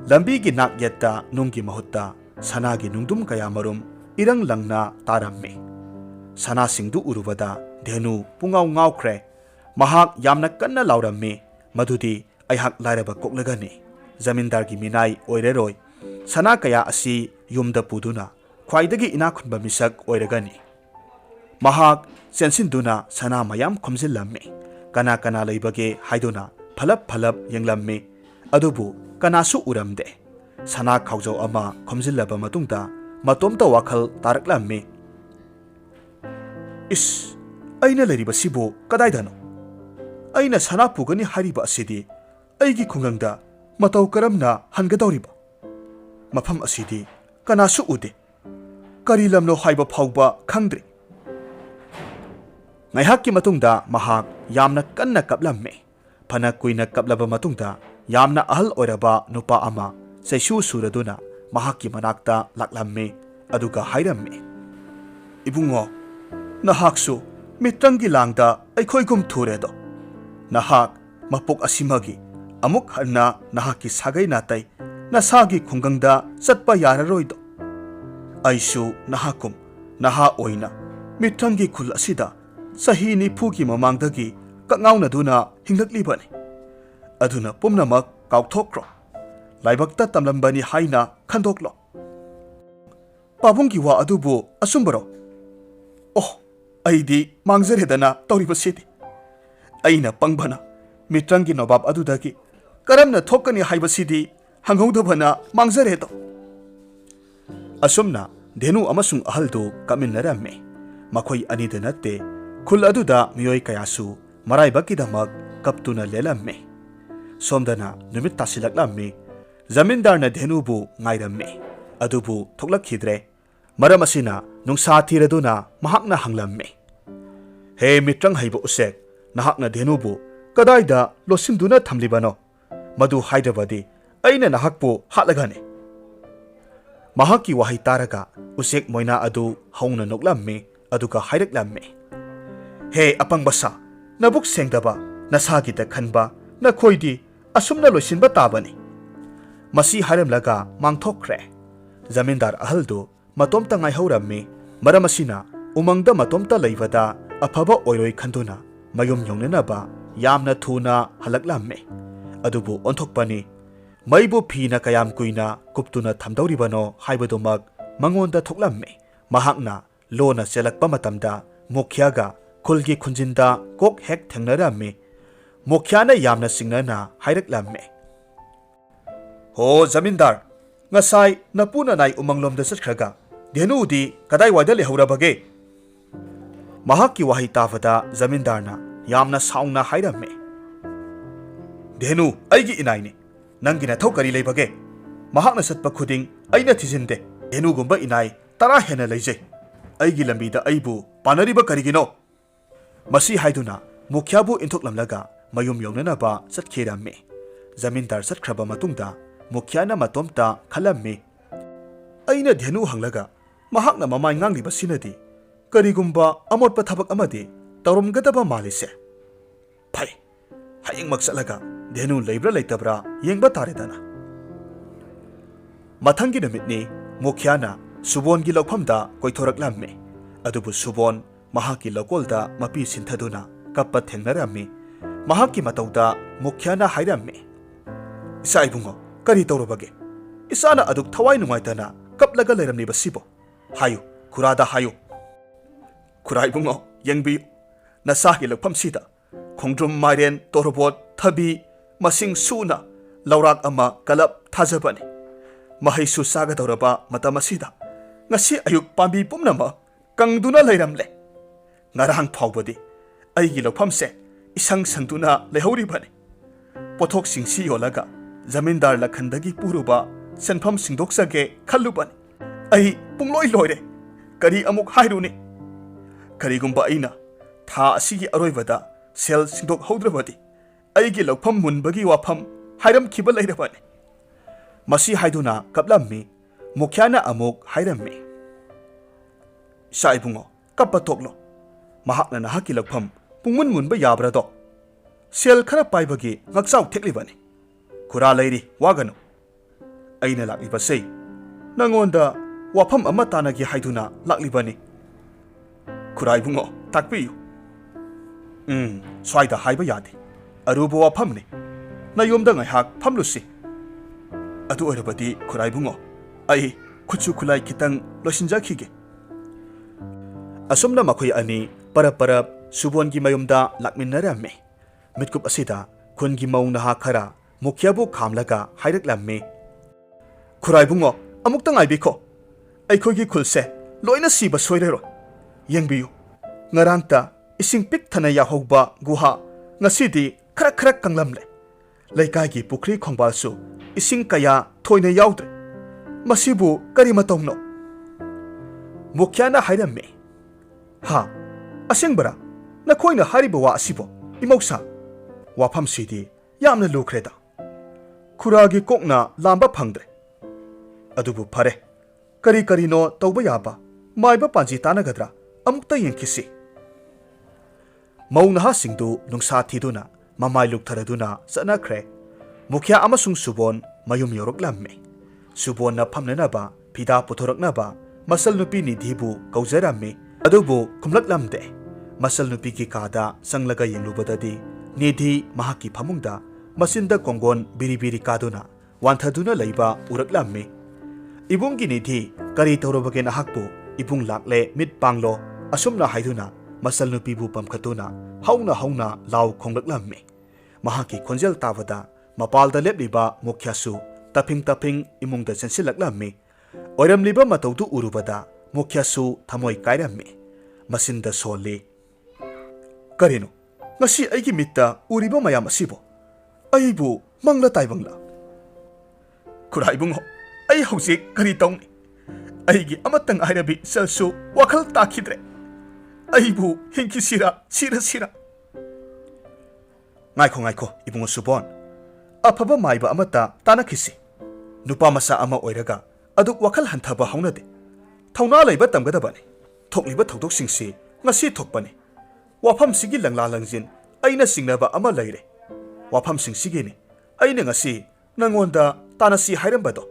ꯂꯝꯕꯤꯒꯤ ꯅꯥꯛ ꯌꯦꯠꯇ ꯅꯨꯡꯒꯤ ꯃꯍꯨꯠꯇ ꯁꯅꯥꯒꯤ ꯅꯨꯡꯗꯨꯝ ꯀꯌꯥ ꯃꯔꯨꯝ ꯏꯔꯪ ꯂꯪꯅ ꯇꯥꯔꯝꯃꯤ ꯁꯅꯥꯁꯤꯡꯗꯨ ꯎꯔꯨꯕꯗ ꯙꯦꯅꯨ ꯄꯨꯡꯉꯥꯎ ꯉꯥꯎꯈ꯭ꯔꯦ ꯃꯍꯥꯛ ꯌꯥꯝꯅ ꯀꯟꯅ ꯂꯥꯎꯔꯝꯃꯤ ꯃꯗꯨꯗꯤ ꯑꯩꯍꯥꯛ ꯂꯥꯏꯔꯕ ꯀꯣꯛꯂꯒꯅꯤ ꯖꯃꯤꯟꯗꯥꯔꯒꯤ ꯃꯤꯅꯥꯏ ꯑꯣꯏꯔꯔꯣꯏ ꯁꯅꯥ ꯀꯌꯥ ꯑꯁꯤ ꯌꯨꯝꯗ ꯄꯨꯗꯨꯅ ꯈ꯭ꯋꯥꯏꯗꯒꯤ ꯏꯅꯥꯈꯨꯟꯕ ꯃꯤꯁꯛ ꯑꯣꯏꯔꯒꯅꯤ ꯃꯍꯥꯛ ꯆꯦꯟꯁꯤꯟꯗꯨꯅ ꯁꯅꯥ ꯃꯌꯥꯝ ꯈꯣꯝꯖꯤꯜꯂꯝꯃꯤ ꯀꯅꯥ ꯀꯅꯥ ꯂꯩꯕꯒꯦ ꯍꯥꯏꯗꯨꯅ ꯐꯂꯞ ꯌꯦꯡꯂꯝꯃꯤ ꯑꯗꯨꯕꯨ ꯀꯅꯥꯁꯨ ꯎꯔꯝꯗꯦ ꯁꯅꯥ ꯈꯥꯎꯖꯧ ꯑꯃ ꯈꯣꯝꯖꯤꯜꯂꯕ ꯃꯇꯨꯡꯗ ꯃꯇꯣꯝꯇ ꯋꯥꯈꯜ ꯇꯥꯔꯛꯂꯝꯃꯤ ꯏꯁ ꯑꯩꯅ ꯂꯩꯔꯤꯕꯁꯤꯕꯨ ꯀꯗꯥꯏꯗꯅꯣ ꯑꯩꯅ ꯁꯅꯥ ꯄꯨꯒꯅꯤ ꯍꯥꯏꯔꯤꯕ ꯑꯁꯤꯗꯤ ꯑꯩꯒꯤ ꯈꯨꯡꯒꯪꯗ ꯃꯇꯧ ꯀꯔꯝꯅ ꯍꯟꯒꯗꯧꯔꯤꯕ ꯃꯐꯝ ꯑꯁꯤꯗꯤ ꯀꯅꯥꯁꯨ ꯎꯗꯦ ꯀꯔꯤ ꯂꯝꯅꯣ ꯍꯥꯏꯕ ꯐꯥꯎꯕ ꯈꯪꯗ꯭ꯔꯤ ꯉꯥꯏꯍꯥꯛꯀꯤ ꯃꯇꯨꯡꯗ ꯃꯍꯥꯛ ꯌꯥꯝꯅ ꯀꯟꯅ ꯀꯞꯂꯝꯃꯤ ꯐꯅ ꯀꯨꯏꯅ ꯀꯞꯂꯕ ꯃꯇꯨꯡꯗ ꯌꯥꯝꯅ ꯑꯍꯜ ꯑꯣꯏꯔꯕ ꯅꯨꯄꯥ ꯑꯃ ꯆꯩꯁꯨ ꯁꯨꯔꯗꯨꯅ ꯃꯍꯥꯛꯀꯤ ꯃꯅꯥꯛꯇ ꯂꯥꯛꯂꯝꯃꯤ ꯑꯗꯨꯒ ꯍꯥꯏꯔꯝꯃꯤ ꯏꯕꯨꯡꯉꯣ ꯅꯍꯥꯛꯁꯨ ꯃꯤꯇ꯭ꯔꯪꯒꯤ ꯂꯥꯡꯗ ꯑꯩꯈꯣꯏꯒꯨꯝ ꯊꯨꯔꯦꯗꯣ ꯅꯍꯥꯛ ꯃꯄꯣꯛ ꯑꯁꯤꯃꯒꯤ ꯑꯃꯨꯛ ꯍꯟꯅ ꯅꯍꯥꯛꯀꯤ ꯁꯥꯒꯩ ꯅꯥꯇꯩ ꯅꯁꯥꯒꯤ ꯈꯨꯡꯒꯪꯗ ꯆꯠꯄ ꯌꯥꯔꯔꯣꯏꯗꯣ ꯑꯩꯁꯨ ꯅꯍꯥꯛꯀꯨꯝ ꯅꯍꯥ ꯑꯣꯏꯅ ꯃꯤꯇ꯭ꯔꯪꯒꯤ ꯈꯨꯜ ꯑꯁꯤꯗ ꯆꯍꯤ 40ꯒꯤ ꯃꯃꯥꯡꯗꯒꯤ ꯀꯛꯉꯥꯎꯅꯗꯨꯅ ꯍꯤꯡꯂꯛꯂꯤꯕꯅꯤ ꯑꯗꯨꯅ ꯄꯨꯝꯅꯃꯛ ꯀꯥꯎꯊꯣꯛꯈ꯭ꯔꯣ ꯂꯥꯏꯕꯛꯇ ꯇꯝꯂꯝꯕꯅꯤ ꯍꯥꯏꯅ ꯈꯟꯗꯣꯛꯂꯣ ꯄꯥꯕꯨꯡꯒꯤ ꯋꯥ ꯑꯗꯨꯕꯨ ꯑꯆꯨꯝꯕꯔꯣ ꯑꯣ ꯑꯩꯗꯤ ꯃꯥꯡꯖꯔꯦꯗꯅ ꯇꯧꯔꯤꯕꯁꯤꯗꯤ ꯑꯩꯅ ꯄꯪꯕꯅ ꯃꯤꯇ꯭ꯔꯪꯒꯤ ꯅꯣꯕꯥꯞ ꯑꯗꯨꯗꯒꯤ ꯀꯔꯝꯅ ꯊꯣꯛꯀꯅꯤ ꯍꯥꯏꯕꯁꯤꯗꯤ ꯍꯪꯍꯧꯗꯕꯅ ꯃꯥꯡꯖꯔꯦꯗꯣ ꯑꯁꯨꯝꯅ ꯙꯦꯅꯨ ꯑꯃꯁꯨꯡ ꯑꯍꯜꯗꯨ ꯀꯞꯃꯤꯟꯅꯔꯝꯃꯤ ꯃꯈꯣꯏ ꯑꯅꯤꯗ ꯅꯠꯇꯦ ꯈꯨꯜ ꯑꯗꯨꯗ ꯃꯤꯑꯣꯏ ꯀꯌꯥꯁꯨ ꯃꯔꯥꯏꯕꯛꯀꯤꯗꯃꯛ ꯀꯞꯇꯨꯅ ꯂꯦꯜꯂꯝꯃꯤ ꯁꯣꯝꯗꯅ ꯅꯨꯃꯤꯠ ꯇꯥꯁꯤꯜꯂꯛꯂꯝꯃꯤ ꯖꯃꯤꯟꯗꯥꯔꯅ ꯙꯦꯅꯨꯕꯨ ꯉꯥꯏꯔꯝꯃꯤ ꯑꯗꯨꯕꯨ ꯊꯣꯛꯂꯛꯈꯤꯗ꯭ꯔꯦ ꯃꯔꯝ ꯑꯁꯤꯅ ꯅꯨꯡꯁꯥ ꯊꯤꯔꯗꯨꯅ ꯃꯍꯥꯛꯅ ꯍꯪꯂꯝꯃꯤ ꯍꯦ ꯃꯤꯇ꯭ꯔꯪ ꯍꯩꯕ ꯎꯆꯦꯛ ꯅꯍꯥꯛꯅ ꯙꯦꯅꯨꯕꯨ ꯀꯗꯥꯏꯗ ꯂꯣꯠꯁꯤꯟꯗꯨꯅ ꯊꯝꯂꯤꯕꯅꯣ ꯃꯗꯨ ꯍꯥꯏꯗ꯭ꯔꯕꯗꯤ ꯑꯩꯅ ꯅꯍꯥꯛꯄꯨ ꯍꯥꯠꯂꯒꯅꯤ ꯃꯍꯥꯛꯀꯤ ꯋꯥꯍꯩ ꯇꯥꯔꯒ ꯎꯆꯦꯛ ꯃꯣꯏꯅꯥ ꯑꯗꯨ ꯍꯧꯅ ꯅꯣꯛꯂꯝꯃꯤ ꯑꯗꯨꯒ ꯍꯥꯏꯔꯛꯂꯝꯃꯤ ꯍꯦ ꯑꯄꯪꯕ ꯁꯥ ꯅꯕꯨꯛ ꯁꯦꯡꯗꯕ ꯅꯁꯥꯒꯤꯗ ꯈꯟꯕ ꯅꯈꯣꯏꯗꯤ ꯑꯁꯨꯝꯅ ꯂꯣꯏꯁꯤꯟꯕ ꯇꯥꯕꯅꯤ ꯃꯁꯤ ꯍꯥꯏꯔꯝꯂꯒ ꯃꯥꯡꯊꯣꯛꯈ꯭ꯔꯦ ꯖꯃꯤꯟꯗꯥꯔ ꯑꯍꯜꯗꯨ ꯃꯇꯣꯝꯇ ꯉꯥꯏꯍꯧꯔꯝꯃꯤ ꯃꯔꯝ ꯑꯁꯤꯅ ꯎꯃꯪꯗ ꯃꯇꯣꯝꯇ ꯂꯩꯕꯗ ꯑꯐꯕ ꯑꯣꯏꯔꯣꯏ ꯈꯟꯗꯨꯅ ꯃꯌꯨꯝ ꯌꯧꯅꯅꯕ ꯌꯥꯝꯅ ꯊꯨꯅ ꯍꯜꯂꯛꯂꯝꯃꯤ ꯑꯗꯨꯕꯨ ꯑꯣꯟꯊꯣꯛꯄꯅꯤ ꯃꯩꯕꯨ ꯐꯤꯅ ꯀꯌꯥꯝ ꯀꯨꯏꯅ ꯀꯨꯞꯇꯨꯅ ꯊꯝꯗꯧꯔꯤꯕꯅꯣ ꯍꯥꯏꯕꯗꯨꯃꯛ ꯃꯉꯣꯟꯗ ꯊꯣꯛꯂꯝꯃꯤ ꯃꯍꯥꯛꯅ ꯂꯣꯟꯅ ꯆꯦꯜꯂꯛꯄ ꯃꯇꯝꯗ ꯃꯨꯈ꯭ꯌꯥꯒ ꯈꯨꯜꯒꯤ ꯈꯨꯟꯖꯤꯟꯗ ꯀꯣꯛ ꯍꯦꯛ ꯊꯦꯡꯅꯔꯝꯃꯤ ꯃꯨꯈ꯭ꯌꯥꯅ ꯌꯥꯝꯅ ꯆꯤꯡꯅꯅ ꯍꯥꯏꯔꯛꯂꯝꯃꯤ ꯍꯣ ꯖꯃꯤꯟꯗꯥꯔ ꯉꯁꯥꯏ ꯅꯄꯨꯅ ꯅꯥꯏ ꯎꯃꯪꯂꯣꯝꯗ ꯆꯠꯈ꯭ꯔꯒ ꯙꯦꯅꯨꯗꯤ ꯀꯗꯥꯏꯋꯥꯏꯗ ꯂꯩꯍꯧꯔꯕꯒꯦ ꯃꯍꯥꯛꯀꯤ ꯋꯥꯍꯩ ꯇꯥꯕꯗ ꯖꯃꯤꯟꯗꯥꯔꯅ ꯌꯥꯝꯅ ꯁꯥꯎꯅ ꯍꯥꯏꯔꯝꯃꯤ ꯙꯦꯅꯨ ꯑꯩꯒꯤ ꯏꯅꯥꯏꯅꯤ ꯅꯪꯒꯤ ꯅꯊꯧ ꯀꯔꯤ ꯂꯩꯕꯒꯦ ꯃꯍꯥꯛꯅ ꯆꯠꯄ ꯈꯨꯗꯤꯡ ꯑꯩꯅ ꯊꯤꯖꯤꯟꯗꯦ ꯙꯦꯅꯨꯒꯨꯝꯕ ꯏꯅꯥꯏ 10 ꯍꯦꯟꯅ ꯂꯩꯖꯩ ꯑꯩꯒꯤ ꯂꯝꯕꯤꯗ ꯑꯩꯕꯨ ꯄꯥꯟꯅꯔꯤꯕ ꯀꯔꯤꯒꯤꯅꯣ ꯃꯁꯤ ꯍꯥꯏꯗꯨꯅ ꯃꯨꯈ꯭ꯌꯥꯕꯨ ꯏꯟꯊꯣꯛꯂꯝꯂꯒ ꯃꯌꯨꯝ ꯌꯧꯅꯅꯕ ꯆꯠꯈꯤꯔꯝꯃꯤ ꯖꯃꯤꯟꯗꯥꯔ ꯆꯠꯈ꯭ꯔꯕ ꯃꯇꯨꯡꯗ ꯃꯨꯈ꯭ꯌꯥꯅ ꯃꯇꯣꯝꯇ ꯈꯜꯂꯝꯃꯤ ꯑꯩꯅ ꯙꯦꯅꯨ ꯍꯪꯂꯒ ꯃꯍꯥꯛꯅ ꯃꯃꯥꯏ ꯉꯥꯡꯂꯤꯕꯁꯤꯅꯗꯤ ꯀꯔꯤꯒꯨꯝꯕ ꯑꯃꯣꯠꯄ ꯊꯕꯛ ꯑꯃꯗꯤ ꯇꯧꯔꯝꯒꯗꯕ ꯃꯥꯜꯂꯤꯁꯦ ꯐꯩ ꯍꯌꯦꯡꯃꯛ ꯆꯠꯂꯒ ꯙꯦꯅꯨ ꯂꯩꯕ꯭ꯔꯥ ꯂꯩꯇꯕ꯭ꯔꯥ ꯌꯦꯡꯕ ꯇꯥꯔꯦꯗꯅ ꯃꯊꯪꯒꯤ ꯅꯨꯃꯤꯠꯅꯤ ꯃꯨꯈ꯭ꯌꯥꯅ ꯁꯨꯕꯣꯟꯒꯤ ꯂꯧꯐꯝꯗ ꯀꯣꯏꯊꯣꯔꯛꯂꯝꯃꯤ ꯑꯗꯨꯕꯨ ꯁꯨꯕꯣꯟ ꯃꯍꯥꯛꯀꯤ ꯂꯧꯀꯣꯜꯗ ꯃꯄꯤ ꯁꯤꯟꯊꯗꯨꯅ ꯀꯞꯄ ꯊꯦꯡꯅꯔꯝꯃꯤ ꯃꯍꯥꯛꯀꯤ ꯃꯇꯧꯗ ꯃꯨꯈ꯭ꯌꯥꯅ ꯍꯥꯏꯔꯝꯃꯤ ꯏꯆꯥ ꯏꯕꯨꯡꯉꯣ ꯀꯔꯤ ꯇꯧꯔꯕꯒꯦ ꯏꯆꯥꯅ ꯑꯗꯨꯛ ꯊꯋꯥꯏ ꯅꯨꯡꯉꯥꯏꯇꯅ ꯀꯞꯂꯒ ꯂꯩꯔꯝꯂꯤꯕꯁꯤꯕꯣ ꯍꯥꯏꯌꯨ ꯈꯨꯔꯥꯗ ꯍꯥꯏꯌꯨ ꯈꯨꯔꯥ ꯏꯕꯨꯡꯉꯣ ꯌꯦꯡꯕꯤꯌꯨ ꯅꯁꯥꯒꯤ ꯂꯧꯐꯝꯁꯤꯗ ꯈꯣꯡꯗ꯭ꯔꯨꯝ ꯃꯥꯏꯔꯦꯟ ꯇꯣꯔꯕꯣꯠ ꯊꯕꯤ ꯃꯁꯤꯡ ꯁꯨꯅ ꯂꯧꯔꯥꯛ ꯑꯃ ꯀꯂꯞ ꯊꯥꯖꯕꯅꯤ ꯃꯍꯩꯁꯨ ꯆꯥꯒꯗꯧꯔꯕ ꯃꯇꯝ ꯑꯁꯤꯗ ꯉꯁꯤ ꯑꯌꯨꯛ ꯄꯥꯝꯕꯤ ꯄꯨꯝꯅꯃꯛ ꯀꯪꯗꯨꯅ ꯂꯩꯔꯝꯂꯦ ꯉꯔꯥꯡ ꯐꯥꯎꯕꯗꯤ ꯑꯩꯒꯤ ꯂꯧꯐꯝꯁꯦ ꯏꯁꯪ ꯁꯪꯗꯨꯅ ꯂꯩꯍꯧꯔꯤꯕꯅꯤ ꯄꯣꯠꯊꯣꯛꯁꯤꯡꯁꯤ ꯌꯣꯜꯂꯒ ꯖꯃꯤꯟꯗꯥꯔ ꯂꯈꯟꯗꯒꯤ ꯄꯨꯔꯨꯕ ꯁꯦꯟꯐꯝ ꯁꯤꯡꯗꯣꯛꯆꯒꯦ ꯈꯜꯂꯨꯕꯅꯤ ꯑꯩ ꯄꯨꯡꯂꯣꯏ ꯂꯣꯏꯔꯦ ꯀꯔꯤ ꯑꯃꯨꯛ ꯍꯥꯏꯔꯨꯅꯤ ꯀꯔꯤꯒꯨꯝꯕ ꯑꯩꯅ ꯊꯥ ꯑꯁꯤꯒꯤ ꯑꯔꯣꯏꯕꯗ ꯁꯦꯜ ꯁꯤꯡꯗꯣꯛꯍꯧꯗ꯭ꯔꯕꯗꯤ ꯑꯩꯒꯤ ꯂꯧꯐꯝ ꯃꯨꯟꯕꯒꯤ ꯋꯥꯐꯝ ꯍꯥꯏꯔꯝꯈꯤꯕ ꯂꯩꯔꯕꯅꯤ ꯃꯁꯤ ꯍꯥꯏꯗꯨꯅ ꯀꯞꯂꯝꯃꯤ ꯃꯨꯈ꯭ꯌꯥꯅ ꯑꯃꯨꯛ ꯍꯥꯏꯔꯝꯃꯤ ꯏꯆꯥ ꯏꯕꯨꯡꯉꯣ ꯀꯞꯄ ꯇꯣꯛꯂꯣ ꯃꯍꯥꯛꯅ ꯅꯍꯥꯛꯀꯤ ꯂꯧꯐꯝ ꯄꯨꯡꯃꯨꯟ ꯃꯨꯟꯕ ꯌꯥꯕ꯭ꯔꯥꯗꯣ ꯁꯦꯜ ꯈꯔ ꯄꯥꯏꯕꯒꯤ ꯉꯛꯆꯥꯎ ꯊꯦꯛꯂꯤꯕꯅꯤ ꯈꯨꯔꯥ ꯂꯩꯔꯤ ꯋꯥꯒꯅꯨ ꯑꯩꯅ ꯂꯥꯛꯂꯤꯕꯁꯦ ꯅꯉꯣꯟꯗ ꯋꯥꯐꯝ ꯑꯃ ꯇꯥꯟꯅꯒꯦ ꯍꯥꯏꯗꯨꯅ ꯂꯥꯛꯂꯤꯕꯅꯤ ꯈꯨꯔꯥ ꯏꯕꯨꯡꯉꯣ ꯇꯥꯛꯄꯤꯌꯨ ꯁ꯭ꯋꯥꯏꯗ ꯍꯥꯏꯕ ꯌꯥꯗꯦ ꯑꯔꯨꯕ ꯋꯥꯐꯝꯅꯤ ꯅꯌꯨꯝꯗ ꯉꯥꯏꯍꯥꯛ ꯐꯝꯂꯨꯁꯤ ꯑꯗꯨ ꯑꯣꯏꯔꯕꯗꯤ ꯈꯨꯔꯥ ꯏꯕꯨꯡꯉꯣ ꯑꯩ ꯈꯨꯠꯁꯨ ꯈꯨꯠꯂꯥꯏ ꯈꯤꯇꯪ ꯂꯣꯏꯁꯤꯟꯖꯈꯤꯒꯦ ꯑꯁꯨꯝꯅ ꯃꯈꯣꯏ ꯑꯅꯤ ꯄꯔꯞ ꯄꯔꯞ ꯁꯨꯕꯣꯟꯒꯤ ꯃꯌꯨꯝꯗ ꯂꯥꯛꯃꯤꯟꯅꯔꯝꯃꯤ ꯃꯤꯠꯀꯨꯞ ꯑꯁꯤꯗ ꯈꯨꯟꯒꯤ ꯃꯧ ꯅꯍꯥ ꯈꯔ ꯃꯨꯈ꯭ꯌꯥꯕꯨ ꯈꯥꯝꯂꯒ ꯍꯥꯏꯔꯛꯂꯝꯃꯤ ꯈꯨꯔꯥ ꯏꯕꯨꯡꯉꯣ ꯑꯃꯨꯛꯇ ꯉꯥꯏꯕꯤꯈꯣ ꯑꯩꯈꯣꯏꯒꯤ ꯈꯨꯜꯁꯦ ꯂꯣꯏꯅ ꯁꯤꯕ ꯁꯣꯏꯔꯔꯣꯏ ꯌꯦꯡꯕꯤꯌꯨ ꯉꯔꯥꯡꯇ ꯏꯁꯤꯡ ꯄꯤꯛ ꯊꯟꯅ ꯌꯥꯍꯧꯕ ꯒꯨꯍꯥ ꯉꯁꯤꯗꯤ ꯈꯔ ꯈꯔ ꯀꯪꯂꯝꯂꯦ ꯂꯩꯀꯥꯏꯒꯤ ꯄꯨꯈ꯭ꯔꯤ ꯈꯣꯡꯕꯥꯜꯁꯨ ꯏꯁꯤꯡ ꯀꯌꯥ ꯊꯣꯏꯅ ꯌꯥꯎꯗ꯭ꯔꯦ ꯃꯁꯤꯕꯨ ꯀꯔꯤ ꯃꯇꯧꯅꯣ ꯃꯨꯈ꯭ꯌꯥꯅ ꯍꯥꯏꯔꯝꯃꯤ ꯍꯥ ꯑꯁꯦꯡꯕꯔꯥ ꯅꯈꯣꯏꯅ ꯍꯥꯏꯔꯤꯕ ꯋꯥ ꯑꯁꯤꯕꯣ ꯏꯃꯧꯁꯥ ꯋꯥꯐꯝꯁꯤꯗꯤ ꯌꯥꯝꯅ ꯂꯨꯈ꯭ꯔꯦꯗ ꯈꯨꯔꯥꯒꯤ ꯀꯣꯛꯅ ꯂꯥꯝꯕ ꯐꯪꯗ꯭ꯔꯦ ꯑꯗꯨꯕꯨ ꯐꯔꯦ ꯀꯔꯤ ꯀꯔꯤꯅꯣ ꯇꯧꯕ ꯌꯥꯕ ꯃꯥꯏꯕ ꯄꯥꯟꯖꯤ ꯇꯥꯟꯅꯒꯗ꯭ꯔꯥ ꯑꯃꯨꯛꯇ ꯌꯦꯡꯈꯤꯁꯤ ꯃꯧ ꯅꯍꯥꯁꯤꯡꯗꯨ ꯅꯨꯡꯁꯥ ꯊꯤꯗꯨꯅ ꯃꯃꯥꯏ ꯂꯨꯛꯊꯔꯗꯨꯅ ꯆꯠꯅꯈ꯭ꯔꯦ ꯃꯨꯈ꯭ꯌꯥ ꯑꯃꯁꯨꯡ ꯁꯨꯕꯣꯟ ꯃꯌꯨꯝ ꯌꯧꯔꯛꯂꯝꯃꯤ ꯁꯨꯕꯣꯟꯅ ꯐꯝꯅꯅꯕ ꯐꯤꯗꯥ ꯄꯨꯊꯣꯔꯛꯅꯕ मसल नुपी निधिबु कौजरामे अदुबु खुमलकलमदे मसल नुपी की कादा संगलगा यंगलुबददी निधि महाकी फमुंगदा मसिंदा कोंगोन बिरी बिरी कादुना वांथदुना लैबा उरकलामे इबुंगी निधि करी तौरबगे नाहकबु इबुंग लाकले मिट पांगलो असुमना हाइदुना मसल नुपीबु पमखतुना हौना लाव खोंगलकलामे महाकी खोंजल तावदा मपालदा लेबलिबा मुख्यासु तफिंग इमुंगदा चेंसिलकलामे ओरमलिबा मतौदु उरुबदा मुख्यासु थमोय कायरामे मसिंदा सोले करिनो ngasi aigi mitta uriba mayam asibo aibu mangla taibangla khuraibungo ai hojik kari tongni aigi amatang airabi selsu wakhal takhidre aibu hinki sira ngaikho ibungo subon afaba maiba amata tanakhisi nupa masa ama oiraga aduk wakhal hanthaba haunade thauna leiba tamgadabane thokliba thodok singsi ngasi thokpane wafam sigi langla langjin aina singnaba ama leire wafam sing sigini aina ngasi nangonda tanasi hairambado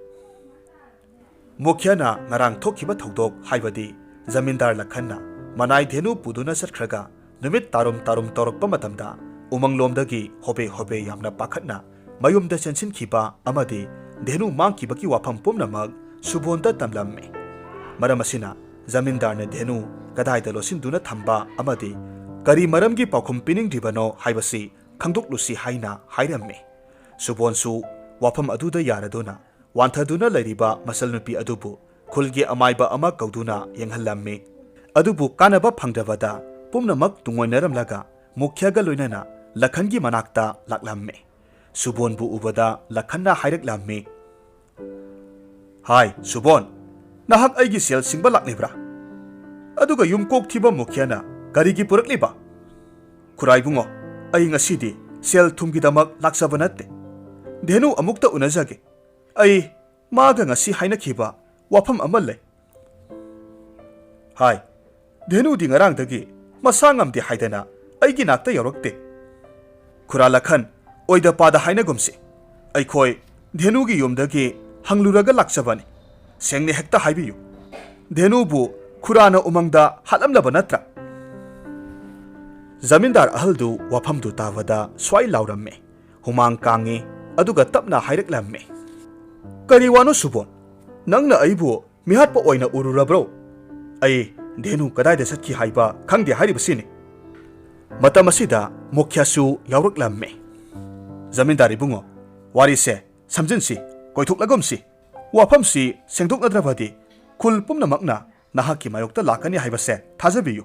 mukhya na ngarang thokiba thodok haibadi zamindar lakhanna manai dhenu puduna satkhraga numit tarum torokpa matamda umanglomdagi hobe yamna pakhatna mayumda chensin khiba amadi dhenu mangkiba ki wafam pumnamak subonda tamlamme maramasina zamindar na dhenu kadaida losinduna thamba amadi करी मरम की पाखुम पिनिंग दिबनो हाइबसी खंगदुक लुसी हाइना हाइरम्मे सुबोनसु वाफम अदुदा यारदुना वांथदुना लैरिबा मसल नुपी अदुबु खुलगे अमाइबा अमा कौदुना यंगहल्लम्मे अदुबु कानबा फंगदबदा पुमनमक तुंगोइनरमलागा मुख्यगा लोइनना लखनगी मनाक्ता लाकलम्मे सुबोनबु उबदा लखनना हाइरकलम्मे हाय सुबोन नाहक आइगी सेल सिंगबा लाकलेब्रा अदुगा युमकोक थिबा मुख्यना करीगी पुरकलिबा खुराइबुंगो अई ngasiदी सेल थुमगिदमक लाक्सबा नत्ते धेनु अमुक्ता उनजागे अई मागा ngasi हाइनखिबा वाफम अमा लै हाय धेनु दि ngarangdagi masangamdi haidana aigi nakta yorokte khura lakhan oida pada hainagumse aikhoi धेनु gi yumdagi hangluraga laksabani sengne hekta haibiyu धेनु bu khurana umangda halamlaba natra जमींदार अहलदु वाफमदु तावदा स्वाई लाउरम्मे हुमांग कांगे अदुगा तपना हाइरकलम्मे करी वानो सुबोन नंगना अइबु मिहाटपा ओइना उरुरब्रो अई धेनु कदाइदा सत्खि हाइबा खंगदे हाइरिबसिनि मतमसिदा मुख्यासु यावरकलम्मे जमींदारी बुंगो वारिसे समजिनसि कोइथुकलगमसि वाफमसि सेंदोकनद्रबदि खुल पुमनमकना नाहाकी मायोक्ता लाकनि हाइबसे थाजबियु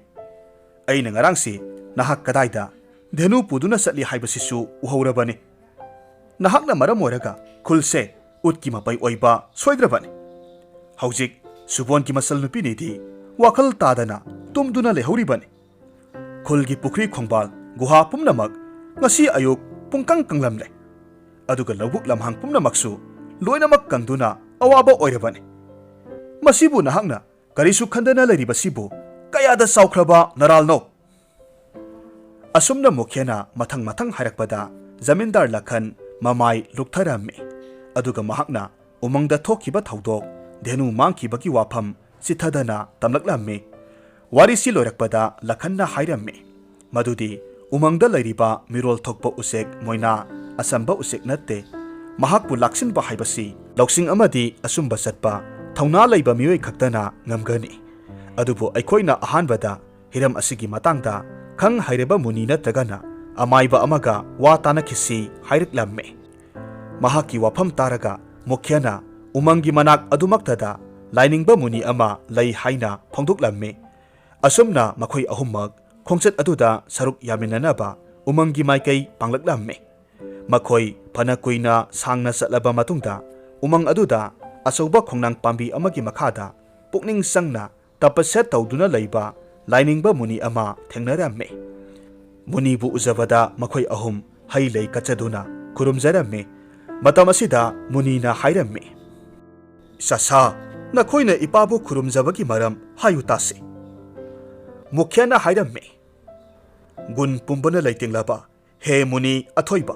अइना ngarangsi नाहक कदाइदा धेनु पुदुना सटली हाइबसिसु उहौरबने नाहकना मरम ओइरगा खुलसे उतकी मपै ओइबा सोइद्रबने हौजिक सुबोन की मसल नुपी निधि वाखल तादना तुमदुना लेहौरिबने खुलगी पुखरी खोंबाल गुहा पुमनमक ngasi ayuk pungkang kanglamle aduga lobuk lamhang pumnamaksu loinamak kangduna awaba oirabane masibu nahakna karisu khandana leribasibu kayada saukraba naralno असुमना मुख्यना मथंग हायरकपदा जमींदार लखन ममाई लुक्थरामे अदुगा महकना उमंगदा थोखिबा थौदोक धेनु मांगखिबकी वाफम चिथदना तमलकलामे वारिसी लोरकपदा लखनना हायरमे मदुदी उमंगदा लैरिबा मिरोल थोकपा उसेक मोइना असंबा उसेक नत्ते महकपु लाक्सिनबा हाइबसी लौसिंग अमदी असुमबा सत्पा थौना लैबा मियोय खक्तना ngamgani अदुबु अखोइना अहानबदा हिरम असिगी मतंगदा खंग हाइरेबा मुनि नत्रगना अमाइबा अमगा वा तानखिसी हाइरकलम्मे महाकी वाफम तारगा मुख्यना उमंगी मनाक अदुमक्तदा लाइनिंगबा मुनि अमा लई हाइना फोंदोकलम्मे असुमना मखोइ अहुमक खोंचत अदुदा सरुक यामिननबा उमंगी माइकै पांगलकलम्मे मखोइ फना कुइना सांगना चटलबा मतुंगदा उमंग अदुदा अचौबा खोंनांग पांबी अमगी मखादा पुकनिंग संगना तपसेट तौदुना लैबा लाइनिंगबा मुनि अमा थेंगनरम्मे मुनिबु उजबदा मखोइ अहुम हई लई कचदुना खुरुमजरम्मे मतमसिदा मुनिना हाइरम्मे ससा नखोइना इपाबु खुरुमजबगी मरम हायु तासे मुख्यना हाइरम्मे गुन पुंबना लैतिंगलाबा हे मुनि अथोइबा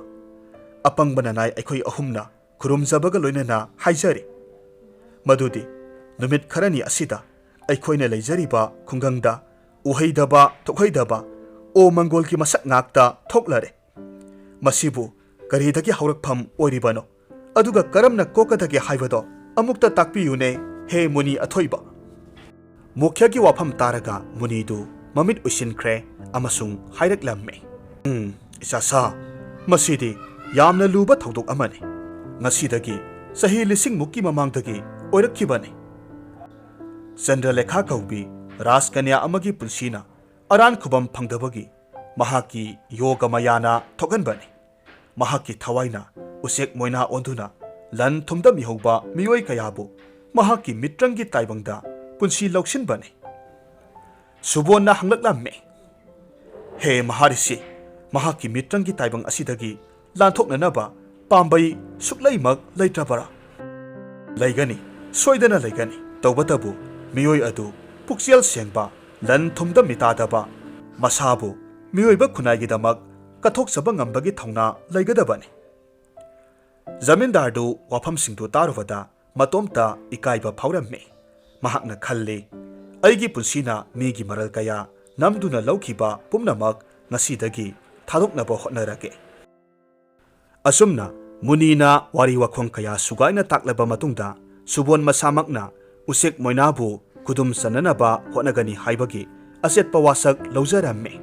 अपंगबना नाय अखोइ अहुमना खुरुमजबगा लोइनना हाइजरे मदुदी नुमित खरनी असिदा ꯑꯩꯈꯣꯏꯅ ꯂꯩꯖꯔꯤꯕ ꯈꯨꯡꯒꯪꯗ ꯎꯍꯩꯗꯕ ꯊꯣꯛꯍꯩꯗꯕ ꯑꯣ ꯃꯪꯒꯣꯜꯒꯤ ꯃꯁꯛ ꯉꯥꯛꯇ ꯊꯣꯛꯂꯔꯦ ꯃꯁꯤꯕꯨ ꯀꯔꯤꯗꯒꯤ ꯍꯧꯔꯛꯐꯝ ꯑꯣꯏꯔꯤꯕꯅꯣ ꯑꯗꯨꯒ ꯀꯔꯝꯅ ꯀꯣꯛꯀꯗꯒꯦ ꯍꯥꯏꯕꯗꯣ ꯑꯃꯨꯛꯇ ꯇꯥꯛꯄꯤꯌꯨꯅꯦ ꯍꯦ ꯃꯨꯅꯤ ꯑꯊꯣꯏꯕ ꯃꯨꯈ꯭ꯌꯒꯤ ꯋꯥꯐꯝ ꯇꯥꯔꯒ ꯃꯨꯅꯤꯗꯨ ꯃꯃꯤꯠ ꯎꯏꯁꯤꯟꯈ꯭ꯔꯦ ꯑꯃꯁꯨꯡ ꯍꯥꯏꯔꯛꯂꯝꯃꯤ ꯏꯆꯥꯁꯥ ꯃꯁꯤꯗꯤ ꯌꯥꯝꯅ ꯂꯨꯕ ꯊꯧꯗꯣꯛ ꯑꯃꯅꯤ ꯉꯁꯤꯗꯒꯤ ꯆꯍꯤ 1000ꯃꯨꯛꯀꯤ ꯃꯃꯥꯡꯗꯒꯤ ꯑꯣꯏꯔꯛꯈꯤꯕꯅꯤ ꯆꯟꯗ꯭ꯔꯂꯦꯈꯥ ꯀꯧꯕꯤ ꯔꯥꯖꯀꯟꯌꯥ ꯑꯃꯒꯤ ꯄꯨꯟꯁꯤꯅ ꯑꯔꯥꯟ ꯈꯨꯕꯝ ꯐꯪꯗꯕꯒꯤ ꯃꯍꯥꯛꯀꯤ ꯌꯣꯒ ꯃꯌꯥꯅ ꯊꯣꯛꯍꯟꯕꯅꯤ ꯃꯍꯥꯛꯀꯤ ꯊꯋꯥꯏꯅ ꯎꯆꯦꯛ ꯃꯣꯏꯅꯥ ꯑꯣꯟꯗꯨꯅ ꯂꯟ ꯊꯨꯝꯗ ꯃꯤꯍꯧꯕ ꯃꯤꯑꯣꯏ ꯀꯌꯥꯕꯨ ꯃꯍꯥꯛꯀꯤ ꯃꯤꯇ꯭ꯔꯪꯒꯤ ꯇꯥꯏꯕꯪꯗ ꯄꯨꯟꯁꯤ ꯂꯧꯁꯤꯟꯕꯅꯤ ꯁꯨꯕꯣꯟꯅ ꯍꯪꯂꯛꯂꯝꯃꯤ ꯍꯦ ꯃꯍꯥꯔꯤꯁꯤ ꯃꯍꯥꯛꯀꯤ ꯃꯤꯇ꯭ꯔꯪꯒꯤ ꯇꯥꯏꯕꯪ ꯑꯁꯤꯗꯒꯤ ꯂꯥꯟꯊꯣꯛꯅꯅꯕ ꯄꯥꯝꯕꯩ ꯁꯨꯛꯂꯩꯃꯛ ꯂꯩꯇ꯭ꯔꯕꯔꯥ ꯂꯩꯒꯅꯤ ꯁꯣꯏꯗꯅ ꯂꯩꯒꯅꯤ ꯇꯧꯕꯇꯕꯨ ꯃꯤꯑꯣꯏ ꯑꯗꯨ ꯄꯨꯛꯆꯦꯜ ꯁꯦꯡꯕ ꯂꯟ ꯊꯨꯝꯗ ꯃꯤꯇꯥꯗꯕ ꯃꯁꯥꯕꯨ ꯃꯤꯑꯣꯏꯕ ꯈꯨꯟꯅꯥꯏꯒꯤꯗꯃꯛ ꯀꯠꯊꯣꯛꯆꯕ ꯉꯝꯕꯒꯤ ꯊꯧꯅꯥ ꯂꯩꯒꯗꯕꯅꯤ ꯖꯃꯤꯟꯗꯥꯔꯗꯨ ꯋꯥꯐꯝꯁꯤꯡꯗꯨ ꯇꯥꯔꯨꯕꯗ ꯃꯇꯣꯝꯇ ꯏꯀꯥꯏꯕ ꯐꯥꯎꯔꯝꯃꯤ ꯃꯍꯥꯛꯅ ꯈꯜꯂꯤ ꯑꯩꯒꯤ ꯄꯨꯟꯁꯤꯅ ꯃꯤꯒꯤ ꯃꯔꯜ ꯀꯌꯥ ꯅꯝꯗꯨꯅ ꯂꯧꯈꯤꯕ ꯄꯨꯝꯅꯃꯛ ꯉꯁꯤꯗꯒꯤ ꯊꯥꯗꯣꯛꯅꯕ ꯍꯣꯠꯅꯔꯒꯦ ꯑꯁꯨꯝꯅ ꯃꯨꯅꯤꯅ ꯋꯥꯔꯤ ꯋꯥꯈꯣꯡ ꯀꯌꯥ ꯁꯨꯒꯥꯏꯅ ꯇꯥꯛꯂꯕ ꯃꯇꯨꯡꯗ ꯁꯨꯕꯣꯟ ꯃꯁꯥꯃꯛꯅ ꯎꯆꯦꯛ ꯃꯣꯏꯅꯥꯕꯨ ꯈꯨꯗꯨꯝ ꯆꯟꯅꯅꯕ ꯍꯣꯠꯅꯒꯅꯤ ꯍꯥꯏꯕꯒꯤ ꯑꯆꯦꯠꯄ ꯋꯥꯁꯛ ꯂꯧꯖꯔꯝꯃꯤ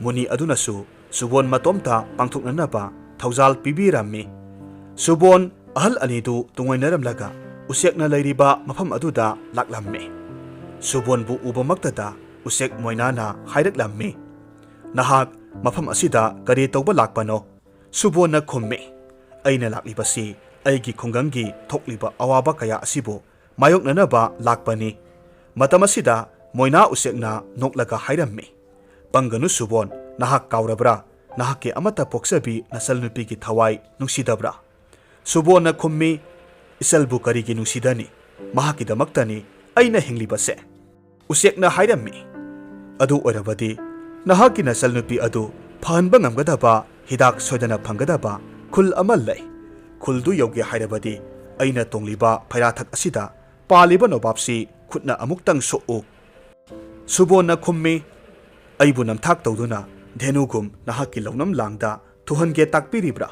ꯃꯨꯅꯤ ꯑꯗꯨꯅꯁꯨ ꯁꯨꯕꯣꯟ ꯃꯇꯣꯝꯇ ꯄꯥꯡꯊꯣꯛꯅꯅꯕ ꯊꯧꯖꯥꯜ ꯄꯤꯕꯤꯔꯝꯃꯤ ꯁꯨꯕꯣꯟ ꯑꯍꯜ ꯑꯅꯤꯗꯨ ꯇꯨꯡꯑꯣꯏꯅꯔꯝꯂꯒ ꯎꯆꯦꯛꯅ ꯂꯩꯔꯤꯕ ꯃꯐꯝ ꯑꯗꯨꯗ ꯂꯥꯛꯂꯝꯃꯤ ꯁꯨꯕꯣꯟꯕꯨ ꯎꯕꯃꯛꯇꯗ ꯎꯆꯦꯛ ꯃꯣꯏꯅꯥꯅ ꯍꯥꯏꯔꯛꯂꯝꯃꯤ ꯅꯍꯥꯛ ꯃꯐꯝ ꯑꯁꯤꯗ ꯀꯔꯤ ꯇꯧꯕ ꯂꯥꯛꯄꯅꯣ ꯁꯨꯕꯣꯟꯅ ꯈꯨꯝꯃꯤ ꯑꯩꯅ ꯂꯥꯛꯂꯤꯕꯁꯤ ꯑꯩꯒꯤ ꯈꯨꯡꯒꯪꯒꯤ ꯊꯣꯛꯂꯤꯕ ꯑꯋꯥꯕ ꯀꯌꯥ ꯑꯁꯤꯕꯨ ꯃꯥꯌꯣꯛꯅꯅꯕ ꯂꯥꯛꯄꯅꯤ ꯃꯇꯝ ꯑꯁꯤꯗ ꯃꯣꯏꯅꯥ ꯎꯆꯦꯛꯅ ꯅꯣꯛꯂꯒ ꯍꯥꯏꯔꯝꯃꯤ ꯄꯪꯒꯅꯨ ꯁꯨꯕꯣꯟ ꯅꯍꯥꯛ ꯀꯥꯎꯔꯕ꯭ꯔꯥ ꯅꯍꯥꯛꯀꯤ ꯑꯃꯠꯇ ꯄꯣꯛꯆꯕꯤ ꯅꯆꯜꯅꯨꯄꯤꯒꯤ ꯊꯋꯥꯏ ꯅꯨꯡꯁꯤꯗꯕ꯭ꯔꯥ ꯁꯨꯕꯣꯟꯅ ꯈꯨꯝꯃꯤ ꯏꯆꯜꯕꯨ ꯀꯔꯤꯒꯤ ꯅꯨꯡꯁꯤꯗꯅꯤ ꯃꯍꯥꯛꯀꯤꯗꯃꯛꯇꯅꯤ ꯑꯩꯅ ꯍꯤꯡꯂꯤꯕꯁꯦ ꯎꯆꯦꯛꯅ ꯍꯥꯏꯔꯝꯃꯤ ꯑꯗꯨ ꯑꯣꯏꯔꯕꯗꯤ ꯅꯍꯥꯛꯀꯤ ꯅꯆꯜꯅꯨꯄꯤ ꯑꯗꯨ ꯐꯍꯟꯕ ꯉꯝꯒꯗꯕ ꯍꯤꯗꯥꯛ ꯁꯣꯏꯗꯅ ꯐꯪꯒꯗꯕ ꯈꯨꯜ ꯑꯃ ꯂꯩ ꯈꯨꯜꯗꯨ ꯌꯧꯒꯦ ꯍꯥꯏꯔꯕꯗꯤ ꯑꯩꯅ ꯇꯣꯡꯂꯤꯕ ꯐꯩꯔꯥꯊꯛ ꯑꯁꯤꯗ ꯄꯥꯜꯂꯤꯕ ꯅꯣꯕꯥꯞꯁꯤ ꯈꯨꯠꯅ ꯑꯃꯨꯛꯇꯪ ꯁꯣꯛꯎ ꯁꯨꯕꯣꯟꯅ ꯈꯨꯝꯃꯤ ꯑꯩꯕꯨ ꯅꯝꯊꯥꯛ ꯇꯧꯗꯨꯅ ꯙꯦꯅꯨꯒꯨꯝ ꯅꯍꯥꯛꯀꯤ ꯂꯧꯅꯝ ꯂꯥꯡꯗ ꯊꯨꯍꯟꯒꯦ ꯇꯥꯛꯄꯤꯔꯤꯕ꯭ꯔꯥ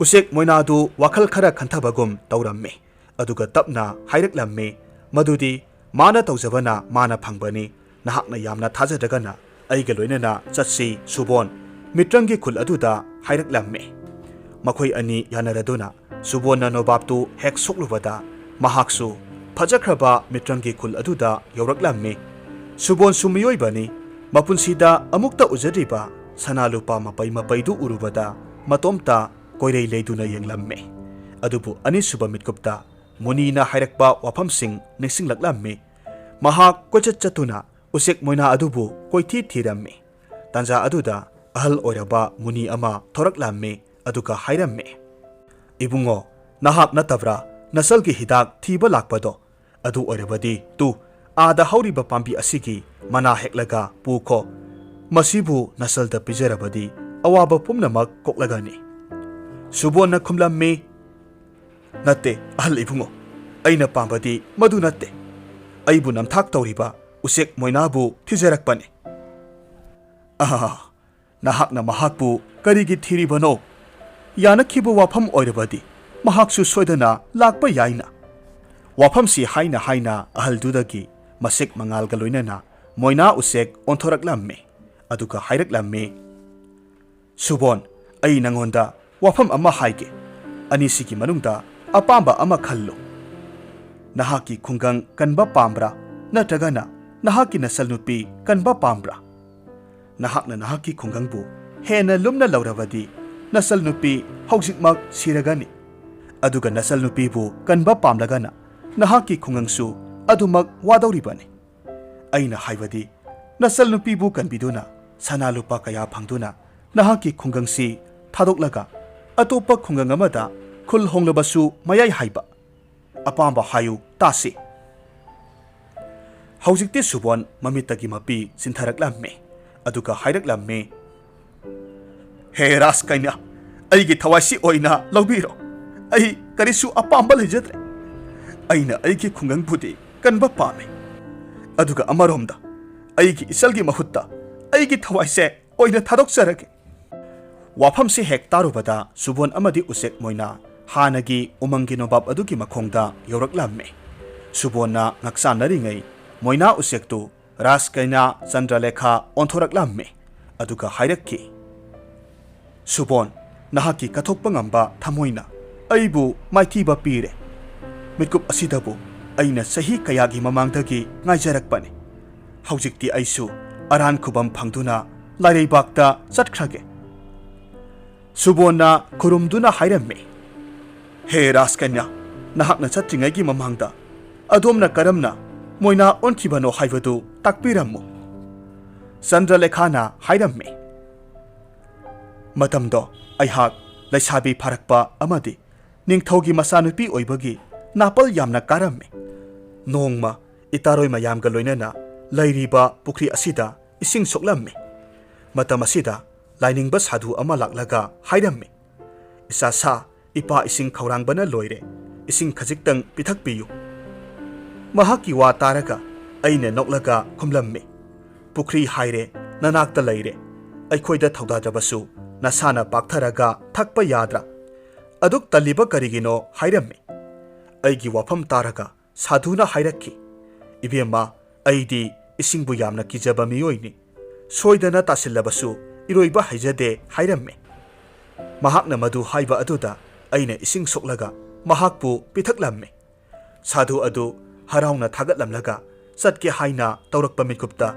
ꯎꯆꯦꯛ ꯃꯣꯏꯅꯥꯗꯨ ꯋꯥꯈꯜ ꯈꯔ ꯈꯟꯊꯕꯒꯨꯝ ꯇꯧꯔꯝꯃꯤ ꯑꯗꯨꯒ ꯇꯞꯅ ꯍꯥꯏꯔꯛꯂꯝꯃꯤ ꯃꯗꯨꯗꯤ ꯃꯥꯅ ꯇꯧꯖꯕꯅ ꯃꯥꯅ ꯐꯪꯕꯅꯤ ꯅꯍꯥꯛꯅ ꯌꯥꯝꯅ ꯊꯥꯖꯗ꯭ꯔꯒꯅ ꯑꯩꯒ ꯂꯣꯏꯅꯅ ꯆꯠꯁꯤ ꯁꯨꯕꯣꯟ ꯃꯤꯇ꯭ꯔꯪꯒꯤ ꯈꯨꯜ ꯑꯗꯨꯗ ꯍꯥꯏꯔꯛꯂꯝꯃꯤ ꯃꯈꯣꯏ ꯑꯅꯤ ꯌꯥꯅꯔꯗꯨꯅ ꯁꯨꯕꯣꯟꯅ ꯅꯣꯕꯥꯞꯇꯨ ꯍꯦꯛ ꯁꯣꯛꯂꯨꯕꯗ ꯃꯍꯥꯛꯁꯨ ꯐꯖꯈ꯭ꯔꯕ ꯃꯤꯇ꯭ꯔꯪꯒꯤ ꯈꯨꯜ ꯑꯗꯨꯗ ꯌꯧꯔꯛꯂꯝꯃꯤ ꯁꯨꯕꯣꯟꯁꯨ ꯃꯤꯑꯣꯏꯕꯅꯤ ꯃꯄꯨꯟꯁꯤꯗ ꯑꯃꯨꯛꯇ ꯎꯖꯗ꯭ꯔꯤꯕ ꯁꯅꯥ ꯂꯨꯄꯥ ꯃꯄꯩ ꯃꯄꯩꯗꯨ ꯎꯔꯨꯕꯗ ꯃꯇꯣꯝꯇ ꯀꯣꯏꯔꯩ ꯂꯩꯗꯨꯅ ꯌꯦꯡꯂꯝꯃꯤ ꯑꯗꯨꯕꯨ ꯑꯅꯤꯁꯨꯕ ꯃꯤꯠꯀꯨꯞꯇ ꯃꯨꯅꯤꯅ ꯍꯥꯏꯔꯛꯄ ꯋꯥꯐꯝꯁꯤꯡ ꯅꯤꯡꯁꯤꯡꯂꯛꯂꯝꯃꯤ ꯃꯍꯥꯛ ꯀꯣꯏꯆꯠ ꯆꯠꯇꯨꯅ ꯎꯆꯦꯛ ꯃꯣꯏꯅꯥ ꯑꯗꯨꯕꯨ ꯀꯣꯏꯊꯤ ꯊꯤꯔꯝꯃꯤ ꯇꯥꯟꯖꯥ ꯑꯗꯨꯗ ꯑꯍꯜ ꯑꯣꯏꯔꯕ ꯃꯨꯅꯤ ꯑꯃ ꯊꯣꯔꯛꯂꯝꯃꯤ ꯑꯗꯨꯒ ꯍꯥꯏꯔꯝꯃꯤ ꯏꯕꯨꯡꯉꯣ ꯅꯍꯥꯛ ꯅꯠꯇꯕ꯭ꯔꯥ ꯅꯁꯜꯒꯤ ꯍꯤꯗꯥꯛ ꯊꯤꯕ ꯂꯥꯛꯄꯗꯣ ꯑꯗꯨ ꯑꯣꯏꯔꯕꯗꯤ ꯇꯨ ꯑꯥꯗ ꯍꯧꯔꯤꯕ ꯄꯥꯝꯕꯤ ꯑꯁꯤꯒꯤ ꯃꯅꯥ ꯍꯦꯛꯂꯒ ꯄꯨꯈꯣ ꯃꯁꯤꯕꯨ ꯅꯁꯜꯗ ꯄꯤꯖꯔꯕꯗꯤ ꯑꯋꯥꯕ ꯄꯨꯝꯅꯃꯛ ꯀꯣꯛꯂꯒꯅꯤ ꯁꯨꯕꯣꯟꯅ ꯈꯨꯝꯂꯝꯃꯤ ꯅꯠꯇꯦ ꯑꯍꯜ ꯏꯕꯨꯡꯉꯣ ꯑꯩꯅ ꯄꯥꯝꯕꯗꯤ ꯃꯗꯨ ꯅꯠꯇꯦ ꯑꯩꯕꯨ ꯅꯝꯊꯥꯛ ꯇꯧꯔꯤꯕ ꯎꯆꯦꯛ ꯃꯣꯏꯅꯥꯕꯨ ꯊꯤꯖꯔꯛꯄꯅꯤ ꯅꯍꯥꯛꯅ ꯃꯍꯥꯛꯄꯨ ꯀꯔꯤꯒꯤ ꯊꯤꯔꯤꯕꯅꯣ ꯌꯥꯅꯈꯤꯕ ꯋꯥꯐꯝ ꯑꯣꯏꯔꯕꯗꯤ ꯃꯍꯥꯛꯁꯨ ꯁꯣꯏꯗꯅ ꯂꯥꯛꯄ ꯌꯥꯏꯅ ꯋꯥꯐꯝꯁꯤ ꯍꯥꯏꯅ ꯍꯥꯏꯅ ꯑꯍꯜꯗꯨꯗꯒꯤ ꯃꯁꯦꯛ ꯃꯉꯥꯜꯒ ꯂꯣꯏꯅꯅ ꯃꯣꯏꯅꯥ ꯎꯆꯦꯛ ꯑꯣꯟꯊꯣꯔꯛꯂꯝꯃꯤ ꯑꯗꯨꯒ ꯍꯥꯏꯔꯛꯂꯝꯃꯤ ꯁꯨꯕꯣꯟ ꯑꯩ ꯅꯉꯣꯟꯗ ꯋꯥꯐꯝ ꯑꯃ ꯍꯥꯏꯒꯦ ꯑꯅꯤꯁꯤꯒꯤ ꯃꯅꯨꯡꯗ ꯑꯄꯥꯝꯕ ꯑꯃ ꯈꯜꯂꯨ ꯅꯍꯥꯛꯀꯤ ꯈꯨꯡꯒꯪ ꯀꯟꯕ ꯄꯥꯝꯕ꯭ꯔꯥ ꯅꯠꯇ꯭ꯔꯒꯅ ꯅꯍꯥꯛꯀꯤ ꯅꯆꯜꯅꯨꯄꯤ ꯀꯟꯕ ꯄꯥꯝꯕ꯭ꯔꯥ ꯅꯍꯥꯛꯅ ꯅꯍꯥꯛꯀꯤ ꯈꯨꯡꯒꯪꯕꯨ ꯍꯦꯟꯅ ꯂꯨꯝꯅ ꯂꯧꯔꯕꯗꯤ ꯅꯆꯜꯅꯨꯄꯤ ꯍꯧꯖꯤꯛꯃꯛ ꯁꯤꯔꯒꯅꯤ ꯑꯗꯨꯒ ꯅꯆꯜꯅꯨꯄꯤꯕꯨ ꯀꯟꯕ ꯄꯥꯝꯂꯒꯅ ꯅꯍꯥꯛꯀꯤ ꯈꯨꯡꯒꯪꯁꯨ ꯑꯗꯨꯃꯛ ꯋꯥꯗꯧꯔꯤꯕꯅꯤ ꯑꯩꯅ ꯍꯥꯏꯕꯗꯤ ꯅꯆꯜꯅꯨꯄꯤꯕꯨ ꯀꯟꯕꯤꯗꯨꯅ ꯁꯅꯥ ꯂꯨꯄꯥ ꯀꯌꯥ ꯐꯪꯗꯨꯅ ꯅꯍꯥꯛꯀꯤ ꯈꯨꯡꯒꯪꯁꯤ ꯊꯥꯗꯣꯛꯂꯒ ꯑꯇꯣꯞꯄ ꯈꯨꯡꯒꯪ ꯑꯃꯗ ꯈꯨꯜ ꯍꯣꯡꯂꯕꯁꯨ ꯃꯌꯥꯏ ꯍꯥꯏꯕ ꯑꯄꯥꯝꯕ ꯍꯥꯏꯌꯨ ꯇꯥꯁꯤ ꯍꯧꯖꯤꯛꯇꯤ ꯁꯨꯕꯣꯟ ꯃꯃꯤꯠꯇꯒꯤ ꯃꯄꯤ ꯆꯤꯟꯊꯔꯛꯂꯝꯃꯤ ꯑꯗꯨꯒ ꯍꯥꯏꯔꯛꯂꯝꯃꯤ ꯍꯦ ꯔꯥꯖꯀꯩꯅ ꯑꯩꯒꯤ ꯊꯋꯥꯏꯁꯤ ꯑꯣꯏꯅ ꯂꯧꯕꯤꯔꯣ ꯑꯩ ꯀꯔꯤꯁꯨ ꯑꯄꯥꯝꯕ ꯂꯩꯖꯗ꯭ꯔꯦ ꯑꯩꯅ ꯑꯩꯒꯤ ꯈꯨꯡꯒꯪꯕꯨꯗꯤ ꯀꯟꯕ ꯄꯥꯝꯃꯤ ꯑꯗꯨꯒ ꯑꯃꯔꯣꯝꯗ ꯑꯩꯒꯤ ꯏꯆꯜꯒꯤ ꯃꯍꯨꯠꯇ ꯑꯩꯒꯤ ꯊꯋꯥꯏꯁꯦ ꯑꯣꯏꯅ ꯊꯥꯗꯣꯛꯆꯔꯒꯦ꯫ ꯋꯥꯐꯝꯁꯤ ꯍꯦꯛ ꯇꯥꯔꯨꯕꯗ ꯁꯨꯕꯣꯟ ꯑꯃꯗꯤ ꯎꯆꯦꯛ ꯃꯣꯏꯅ ꯍꯥꯟꯅꯒꯤ ꯎꯃꯪꯒꯤ ꯅꯣꯕꯥꯞ ꯑꯗꯨꯒꯤ ꯃꯈꯣꯡꯗ ꯌꯧꯔꯛꯂꯝꯃꯤ꯫ ꯁꯨꯕꯣꯟꯅ ꯉꯛꯆꯥꯟꯅꯔꯤꯉꯩ ꯃꯣꯏꯅꯥ ꯎꯆꯦꯛꯇꯨ ꯔꯥꯖꯀꯩꯅ ꯆꯟꯗ꯭ꯔꯂꯦꯈꯥ ꯑꯣꯟꯊꯣꯔꯛꯂꯝꯃꯤ ꯑꯗꯨꯒ ꯍꯥꯏꯔꯛꯈꯤ, ꯁꯨꯕꯣꯟ, ꯅꯍꯥꯛꯀꯤ ꯀꯠꯊꯣꯛꯄ ꯉꯝꯕ ꯊꯃꯣꯏꯅ ꯑꯩꯕꯨ ꯃꯥꯏꯊꯤꯕ ꯄꯤꯔꯦ꯫ ꯃꯤꯠꯀꯨꯞ ꯑꯁꯤꯗꯕꯨ ꯑꯩꯅ ꯆꯍꯤ ꯀꯌꯥꯒꯤ ꯃꯃꯥꯡꯗꯒꯤ ꯉꯥꯏꯖꯔꯛꯄꯅꯤ꯫ ꯍꯧꯖꯤꯛꯇꯤ ꯑꯩꯁꯨ ꯑꯔꯥꯟ ꯈꯨꯕꯝ ꯐꯪꯗꯨꯅ ꯂꯥꯏꯔꯩꯕꯥꯛꯇ ꯆꯠꯈ꯭ꯔꯒꯦ꯫ ꯁꯨꯕꯣꯟꯅ ꯈꯨꯔꯨꯝꯗꯨꯅ ꯍꯥꯏꯔꯝꯃꯤ, ꯍꯦ ꯔꯥꯖꯀꯟꯌꯥ, ꯅꯍꯥꯛꯅ ꯆꯠꯇ꯭ꯔꯤꯉꯩꯒꯤ ꯃꯃꯥꯡꯗ ꯑꯗꯣꯝꯅ ꯀꯔꯝꯅ ꯃꯣꯏꯅꯥ ꯑꯣꯟꯈꯤꯕꯅꯣ ꯍꯥꯏꯕꯗꯨ ꯇꯥꯛꯄꯤꯔꯝꯃꯨ꯫ ꯆꯟꯗ꯭ꯔꯂꯦꯈꯥꯅ ꯍꯥꯏꯔꯝꯃꯤ, ꯃꯇꯝꯗꯣ ꯑꯩꯍꯥꯛ ꯂꯩꯁꯥꯕꯤ ꯐꯥꯔꯛꯄ ꯑꯃꯗꯤ ꯅꯤꯡꯊꯧꯒꯤ ꯃꯆꯥꯅꯨꯄꯤ ꯑꯣꯏꯕꯒꯤ ꯅꯥꯄꯜ ꯌꯥꯝꯅ ꯀꯥꯔꯝꯃꯤ꯫ ꯅꯣꯡꯃ ꯏꯇꯥꯔꯣꯏ ꯃꯌꯥꯝꯒ ꯂꯣꯏꯅꯅ ꯂꯩꯔꯤꯕ ꯄꯨꯈ꯭ꯔꯤ ꯑꯁꯤꯗ ꯏꯁꯤꯡ ꯁꯣꯛꯂꯝꯃꯤ꯫ ꯃꯇꯝ ꯑꯁꯤꯗ ꯂꯥꯏꯅꯤꯡꯕ ꯁꯥꯙꯨ ꯑꯃ ꯂꯥꯛꯂꯒ ꯍꯥꯏꯔꯝꯃꯤ, ꯏꯆꯥꯁꯥ, ꯏꯄꯥ ꯏꯁꯤꯡ ꯈꯧꯔꯥꯡꯕꯅ ꯂꯣꯏꯔꯦ, ꯏꯁꯤꯡ ꯈꯖꯤꯛꯇꯪ ꯄꯤꯊꯛꯄꯤꯌꯨ꯫ ꯃꯍꯥꯛꯀꯤ ꯋꯥ ꯇꯥꯔꯒ ꯑꯩꯅ ꯅꯣꯛꯂꯒ ꯈꯨꯝꯂꯝꯃꯤ, ꯄꯨꯈ꯭ꯔꯤ ꯍꯥꯏꯔꯦ, ꯅꯅꯥꯛꯇ ꯂꯩꯔꯦ, ꯑꯩꯈꯣꯏꯗ ꯊꯧꯗꯥꯖꯕꯁꯨ ꯅꯁꯥꯅ ꯄꯥꯛꯊꯔꯒ ꯊꯛꯄ ꯌꯥꯗ꯭ꯔꯥ? ꯑꯗꯨꯛ ꯇꯜꯂꯤꯕ ꯀꯔꯤꯒꯤꯅꯣ ꯍꯥꯏꯔꯝꯃꯤ꯫ ꯑꯩꯒꯤ ꯋꯥꯐꯝ ꯇꯥꯔꯒ ꯁꯥꯙꯨꯅ ꯍꯥꯏꯔꯛꯈꯤ, ꯏꯕꯦꯝꯃ, ꯑꯩꯗꯤ ꯏꯁꯤꯡꯕꯨ ꯌꯥꯝꯅ ꯀꯤꯖꯕ ꯃꯤꯑꯣꯏꯅꯤ, ꯁꯣꯏꯗꯅ ꯇꯥꯁꯤꯜꯂꯕꯁꯨ ꯏꯔꯣꯏꯕ ꯍꯩꯖꯗꯦ ꯍꯥꯏꯔꯝꯃꯤ꯫ ꯃꯍꯥꯛꯅ ꯃꯗꯨ ꯍꯥꯏꯕ ꯑꯗꯨꯗ ꯑꯩꯅ ꯏꯁꯤꯡ ꯁꯣꯛꯂꯒ ꯃꯍꯥꯛꯄꯨ ꯄꯤꯊꯛꯂꯝꯃꯤ꯫ ꯁꯥꯙꯨ ꯑꯗꯨ ꯍꯔꯥꯎꯅ ꯊꯥꯒꯠꯂꯝꯂꯒ ꯆꯠꯀꯦ ꯍꯥꯏꯅ ꯇꯧꯔꯛꯄ ꯃꯤꯀꯨꯞꯇ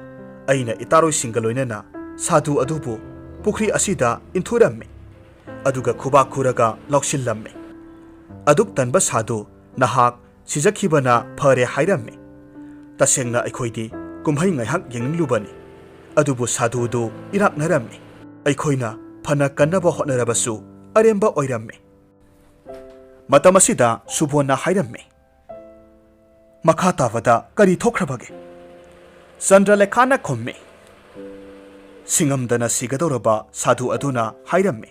ꯑꯩꯅ ꯏꯇꯥꯔꯣꯏꯁꯤꯡꯒ ꯂꯣꯏꯅꯅ ꯁꯥꯙꯨ ꯑꯗꯨꯕꯨ ꯄꯨꯈ꯭ꯔꯤ ꯑꯁꯤꯗ ꯏꯟꯊꯨꯔꯝꯃꯤ ꯑꯗꯨꯒ ꯈꯨꯕꯥꯛ ꯈꯨꯔꯒ ꯂꯧꯁꯤꯜꯂꯝꯃꯤ꯫ ꯑꯗꯨꯛ ꯇꯟꯕ ꯁꯥꯙꯨ ꯅꯍꯥꯛ ꯁꯤꯖꯈꯤꯕꯅ ꯐꯔꯦ ꯍꯥꯏꯔꯝꯃꯤ꯫ ꯇꯁꯦꯡꯅ ꯑꯩꯈꯣꯏꯗꯤ ꯀꯨꯝꯍꯩ ꯉꯥꯏꯍꯥꯛ ꯌꯦꯡꯅꯤꯡꯂꯨꯕꯅꯤ, ꯑꯗꯨꯕꯨ ꯁꯥꯙꯨꯗꯨ ꯏꯔꯥꯛꯅꯔꯝꯃꯤ꯫ ꯑꯩꯈꯣꯏꯅ ꯐꯅ ꯀꯟꯅꯕ ꯍꯣꯠꯅꯔꯕꯁꯨ ꯑꯔꯦꯝꯕ ꯑꯣꯏꯔꯝꯃꯤ꯫ ꯃꯇꯝ ꯑꯁꯤꯗ ꯁꯨꯕꯣꯟꯅ ꯍꯥꯏꯔꯝꯃꯤ, ꯃꯈꯥ ꯇꯥꯕꯗ ꯀꯔꯤ ꯊꯣꯛꯈ꯭ꯔꯕꯒꯦ? ꯆꯟꯗ꯭ꯔꯂꯦꯈꯥꯅ ꯈꯨꯝꯃꯤ, ꯁꯤꯡꯉꯝꯗꯅ ꯁꯤꯒꯗꯧꯔꯕ ꯁꯥꯙꯨ ꯑꯗꯨꯅ ꯍꯥꯏꯔꯝꯃꯤ,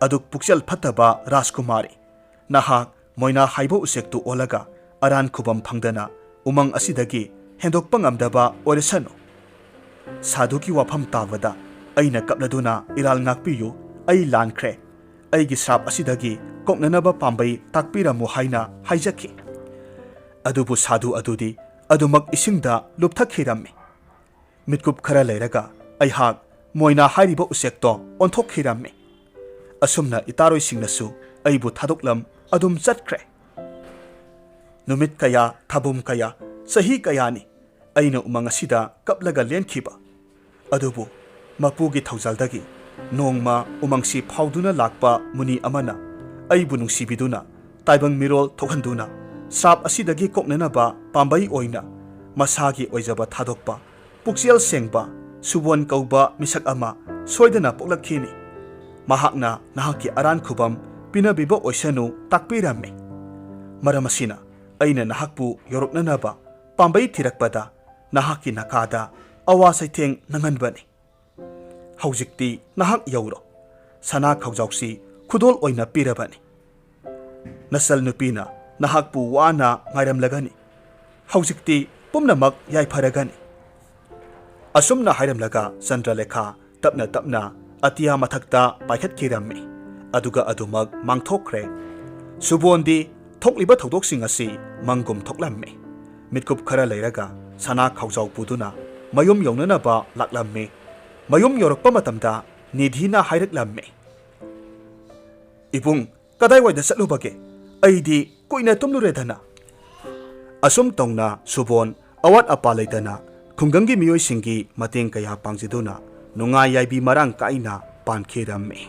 ꯑꯗꯨꯛ ꯄꯨꯛꯆꯦꯜ ꯐꯠꯇꯕ ꯔꯥꯖꯀꯨꯃꯥꯔꯤ, ꯅꯍꯥꯛ ꯃꯣꯏꯅꯥ ꯍꯥꯏꯕ ꯎꯆꯦꯛꯇꯨ ꯑꯣꯜꯂꯒ ꯑꯔꯥꯟ ꯈꯨꯕꯝ ꯐꯪꯗꯅ ꯎꯃꯪ ꯑꯁꯤꯗꯒꯤ ꯍꯦꯟꯗꯣꯛꯄ ꯉꯝꯗꯕ ꯑꯣꯏꯔꯁꯅꯨ꯫ ꯁꯥꯙꯨꯒꯤ ꯋꯥꯐꯝ ꯇꯥꯕꯗ ꯑꯩꯅ ꯀꯞꯂꯗꯨꯅ ꯏꯔꯥꯜ ꯉꯥꯛꯄꯤꯌꯨ, ꯑꯩ ꯂꯥꯟꯈ꯭ꯔꯦ, ꯑꯩꯒꯤ ꯁ꯭ꯔꯥꯞ ꯑꯁꯤꯗꯒꯤ ꯀꯣꯛꯅꯅꯕ ꯄꯥꯝꯕꯩ ꯇꯥꯛꯄꯤꯔꯝꯃꯨ ꯍꯥꯏꯅ ꯍꯥꯏꯖꯈꯤ꯫ ꯑꯗꯨꯕꯨ ꯁꯥꯙꯨ ꯑꯗꯨꯗꯤ ꯑꯗꯨꯃꯛ ꯏꯁꯤꯡꯗ ꯂꯨꯞꯊꯈꯤꯔꯝꯃꯤ꯫ ꯃꯤꯠꯀꯨꯞ ꯈꯔ ꯂꯩꯔꯒ ꯑꯩꯍꯥꯛ ꯃꯣꯏꯅꯥ ꯍꯥꯏꯔꯤꯕ ꯎꯆꯦꯛꯇꯣ ꯑꯣꯟꯊꯣꯛꯈꯤꯔꯝꯃꯤ꯫ ꯑꯁꯨꯝꯅ ꯏꯇꯥꯔꯣꯏꯁꯤꯡꯅꯁꯨ ꯑꯩꯕꯨ ꯊꯥꯗꯣꯛꯂꯝ ꯑꯗꯨꯝ ꯆꯠꯈ꯭ꯔꯦ꯫ ꯅꯨꯃꯤꯠ ꯀꯌꯥ, ꯊꯥꯕꯨꯝ ꯀꯌꯥ, ꯆꯍꯤ ꯀꯌꯥꯅꯤ ꯑꯩꯅ ꯎꯃꯪ ꯑꯁꯤꯗ ꯀꯞꯂꯒ ꯂꯦꯟꯈꯤꯕ꯫ ꯑꯗꯨꯕꯨ ꯃꯄꯨꯒꯤ ꯊꯧꯖꯥꯜꯗꯒꯤ ꯅꯣꯡꯃ ꯎꯃꯪꯁꯤ ꯐꯥꯎꯗꯨꯅ ꯂꯥꯛꯄ ꯃꯨꯅꯤ ꯑꯃꯅ ꯑꯩꯕꯨ ꯅꯨꯡꯁꯤꯕꯤꯗꯨꯅ ꯇꯥꯏꯕꯪ ꯃꯤꯔꯣꯜ ꯊꯣꯛꯍꯟꯗꯨꯅ ꯁ꯭ꯔꯥꯞ ꯑꯁꯤꯗꯒꯤ ꯀꯣꯛꯅꯅꯕ ꯄꯥꯝꯕꯩ ꯑꯣꯏꯅ ꯃꯁꯥꯒꯤ ꯑꯣꯏꯖꯕ ꯊꯥꯗꯣꯛꯄ ꯄꯨꯛꯆꯦꯜ ꯁꯦꯡꯕ ꯁꯨꯕꯣꯟ ꯀꯧꯕ ꯃꯤꯁꯛ ꯑꯃ ꯁꯣꯏꯗꯅ ꯄꯣꯛꯂꯛꯈꯤꯅꯤ꯫ ꯃꯍꯥꯛꯅ ꯅꯍꯥꯛꯀꯤ ꯑꯔꯥꯟ ꯈꯨꯕꯝ ꯄꯤꯅꯕꯤꯕ ꯑꯣꯏꯁꯅꯨ ꯇꯥꯛꯄꯤꯔꯝꯃꯤ꯫ ꯃꯔꯝ ꯑꯁꯤꯅ ꯑꯩꯅ ꯅꯍꯥꯛꯄꯨ ꯌꯧꯔꯛꯅꯅꯕ ꯄꯥꯝꯕꯩ ꯊꯤꯔꯛꯄꯗ ꯅꯍꯥꯛꯀꯤ ꯅꯥꯀꯥꯗ ꯑꯋꯥ ꯆꯩꯊꯦꯡ ꯅꯪꯍꯟꯕꯅꯤ꯫ ꯍꯧꯖꯤꯛꯇꯤ ꯅꯍꯥꯛ ꯌꯧꯔꯣ, ꯁꯅꯥ ꯈꯧꯖꯥꯎꯁꯤ ꯈꯨꯗꯣꯜ ꯑꯣꯏꯅ ꯄꯤꯔꯕꯅꯤ꯫ ꯅꯆꯜ ꯅꯨꯄꯤꯅ ꯅꯍꯥꯛꯄꯨ ꯋꯥꯅ ꯉꯥꯏꯔꯝꯂꯒꯅꯤ, ꯍꯧꯖꯤꯛꯇꯤ ꯄꯨꯝꯅꯃꯛ ꯌꯥꯏꯐꯔꯒꯅꯤ꯫ ꯑꯁꯨꯝꯅ ꯍꯥꯏꯔꯝꯂꯒ ꯆꯟꯗ꯭ꯔꯂꯦꯈꯥ ꯇꯞꯅ ꯇꯞꯅ ꯑꯇꯤꯌꯥ ꯃꯊꯛꯇ ꯄꯥꯏꯈꯠꯈꯤꯔꯝꯃꯤ ꯑꯗꯨꯒ ꯑꯗꯨꯃꯛ ꯃꯥꯡꯊꯣꯛꯈ꯭ꯔꯦ꯫ ꯁꯨꯕꯣꯟꯗꯤ ꯊꯣꯛꯂꯤꯕ ꯊꯧꯗꯣꯛꯁꯤꯡ ꯑꯁꯤ ꯃꯪꯒꯨꯝ ꯊꯣꯛꯂꯝꯃꯤ꯫ ꯃꯤꯠꯀꯨꯞ ꯈꯔ ꯂꯩꯔꯒ ꯁꯅꯥ ꯈꯧꯖꯥꯎ ꯄꯨꯗꯨꯅ ꯃꯌꯨꯝ ꯌꯧꯅꯅꯕ ꯂꯥꯛꯂꯝꯃꯤ꯫ ꯃꯌꯨꯝ ꯌꯧꯔꯛꯄ ꯃꯇꯝꯗ ꯅꯤꯙꯤꯅ ꯍꯥꯏꯔꯛꯂꯝꯃꯤ, ꯏꯕꯨꯡ, ꯀꯗꯥꯏꯋꯥꯏꯗ ꯆꯠꯂꯨꯕꯒꯦ? ꯑꯩꯗꯤ ꯀꯨꯏꯅ ꯇꯨꯝꯂꯨꯔꯦꯗꯅ꯫ ꯑꯁꯨꯝ ꯇꯧꯅ ꯁꯨꯕꯣꯟ ꯑꯋꯥꯠ ꯑꯄꯥ ꯂꯩꯇꯅ ꯈꯨꯡꯒꯪꯒꯤ ꯃꯤꯑꯣꯏꯁꯤꯡꯒꯤ ꯃꯇꯦꯡ ꯀꯌꯥ ꯄꯥꯡꯖꯗꯨꯅ ꯅꯨꯡꯉꯥꯏ ꯌꯥꯏꯕꯤ ꯃꯔꯥꯡ ꯀꯥꯏꯅ ꯄꯥꯟꯈꯤꯔꯝꯃꯤ꯫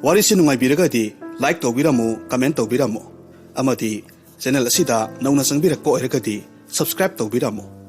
ꯋꯥꯔꯤꯁꯤ ꯅꯨꯡꯉꯥꯏꯕꯤꯔꯒꯗꯤ ꯂꯥꯏꯛ ꯇꯧꯕꯤꯔꯝꯃꯨ, ꯀꯃꯦꯟ ꯇꯧꯕꯤꯔꯝꯃꯨ, ꯑꯃꯗꯤ ꯆꯦꯅꯦꯜ ꯑꯁꯤꯗ ꯅꯧꯅ ꯆꯪꯕꯤꯔꯛꯄ ꯑꯣꯏꯔꯒꯗꯤ ꯁꯕꯁꯀ꯭ꯔꯥꯏꯕ ꯇꯧꯕꯤꯔꯝꯃꯨ꯫